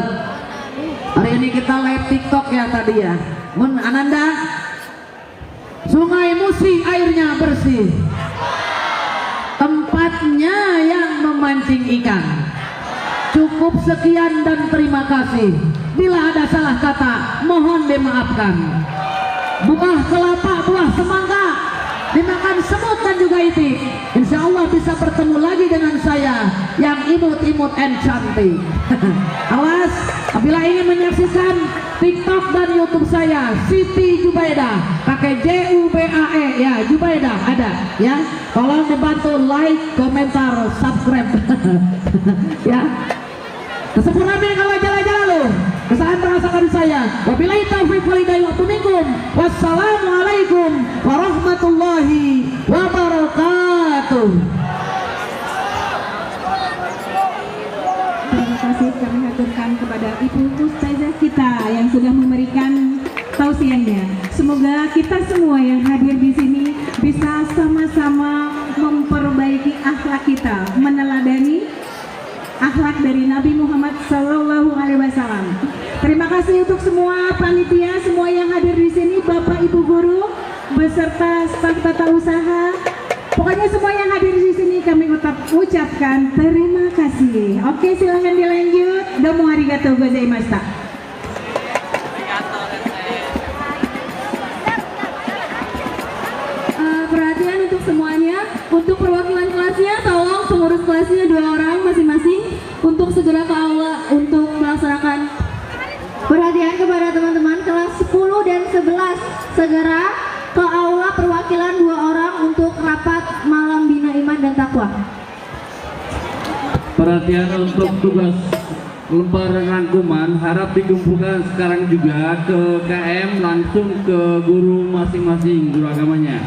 Hari ini kita live TikTok ya tadi ya. Mun Ananda, Sungai Musi airnya bersih, tempatnya yang memancing ikan. Cukup sekian dan terima kasih. Bila ada salah kata, mohon dimaafkan. Buah kelapa, buah semangka dimakan semut dan juga itik. Insya Allah bisa bertemu lagi dengan saya yang imut-imut and cantik. Awas, apabila ingin menyaksikan TikTok dan YouTube saya, Siti Jubaidah, pakai JUBAE ya, Jubaidah ada ya. Tolong dibantu like, komentar, subscribe ya. Kesempurnaan kalau jalan-jalan loh. Kesalahan merasakan saya. Wabillahi taufiq wal hidayah wa minkum. Wassalamualaikum warahmatullahi wabarakatuh. Terima kasih kami haturkan kepada Ibu Ustazah kita yang sudah memberikan tausiahnya. Semoga kita semua yang hadir di sini bisa sama-sama memperbaiki akhlak kita, meneladani akhlak dari Nabi Muhammad Sallallahu Alaihi Wasallam. Terima kasih untuk semua panitia, semua yang hadir di sini, Bapak Ibu guru beserta staf tata usaha. Pokoknya semua yang hadir di sini kami ucapkan terima kasih. Oke, silahkan dilanjut. Domo arigatou gozaimashita. Perhatian untuk semuanya, untuk perwakilan kelasnya, tolong pengurus kelasnya 2 orang masing-masing untuk segera ke aula untuk melaksanakan. Perhatian kepada teman-teman kelas 10 dan 11, segera ke aula perwakilan 2 orang untuk rapat malam bina iman dan takwa. Perhatian untuk tugas lembaran rangkuman harap dikumpulkan sekarang juga ke KM langsung ke guru masing-masing, guru agamanya.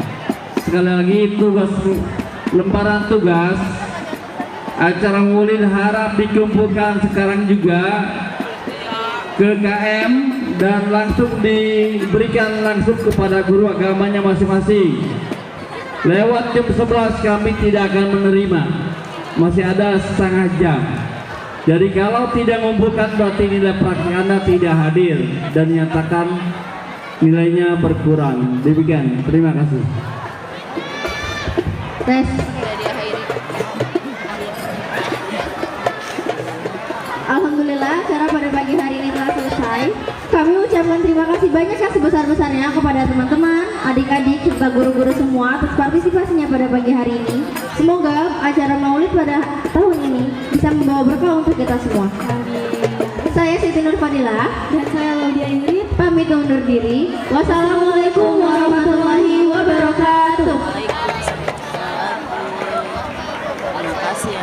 Sekali lagi tugas lembaran tugas acara maulid harap dikumpulkan sekarang juga ke KM dan langsung diberikan langsung kepada guru agamanya masing-masing. Lewat jam 11 kami tidak akan menerima, masih ada setengah jam. Jadi kalau tidak mengumpulkan berarti nilai praktik Anda tidak hadir dan nyatakan nilainya berkurang. Demikian, terima kasih. Tes. Alhamdulillah, acara pada pagi hari ini telah selesai. Kami ucapkan terima kasih banyak yang sebesar-besarnya kepada teman-teman, adik-adik, serta guru-guru semua atas partisipasinya pada pagi hari ini. Semoga acara maulid pada tahun ini bisa membawa berkah untuk kita semua. Saya Siti Nur Fadilah dan saya Laudia Ingrid pamit undur diri. Wassalamualaikum warahmatullahi wabarakatuh.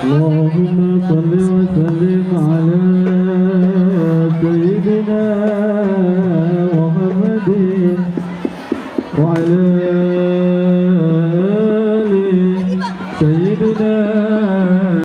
Allahumma salli wa sallim ala sayyidina Muhammadin wa ala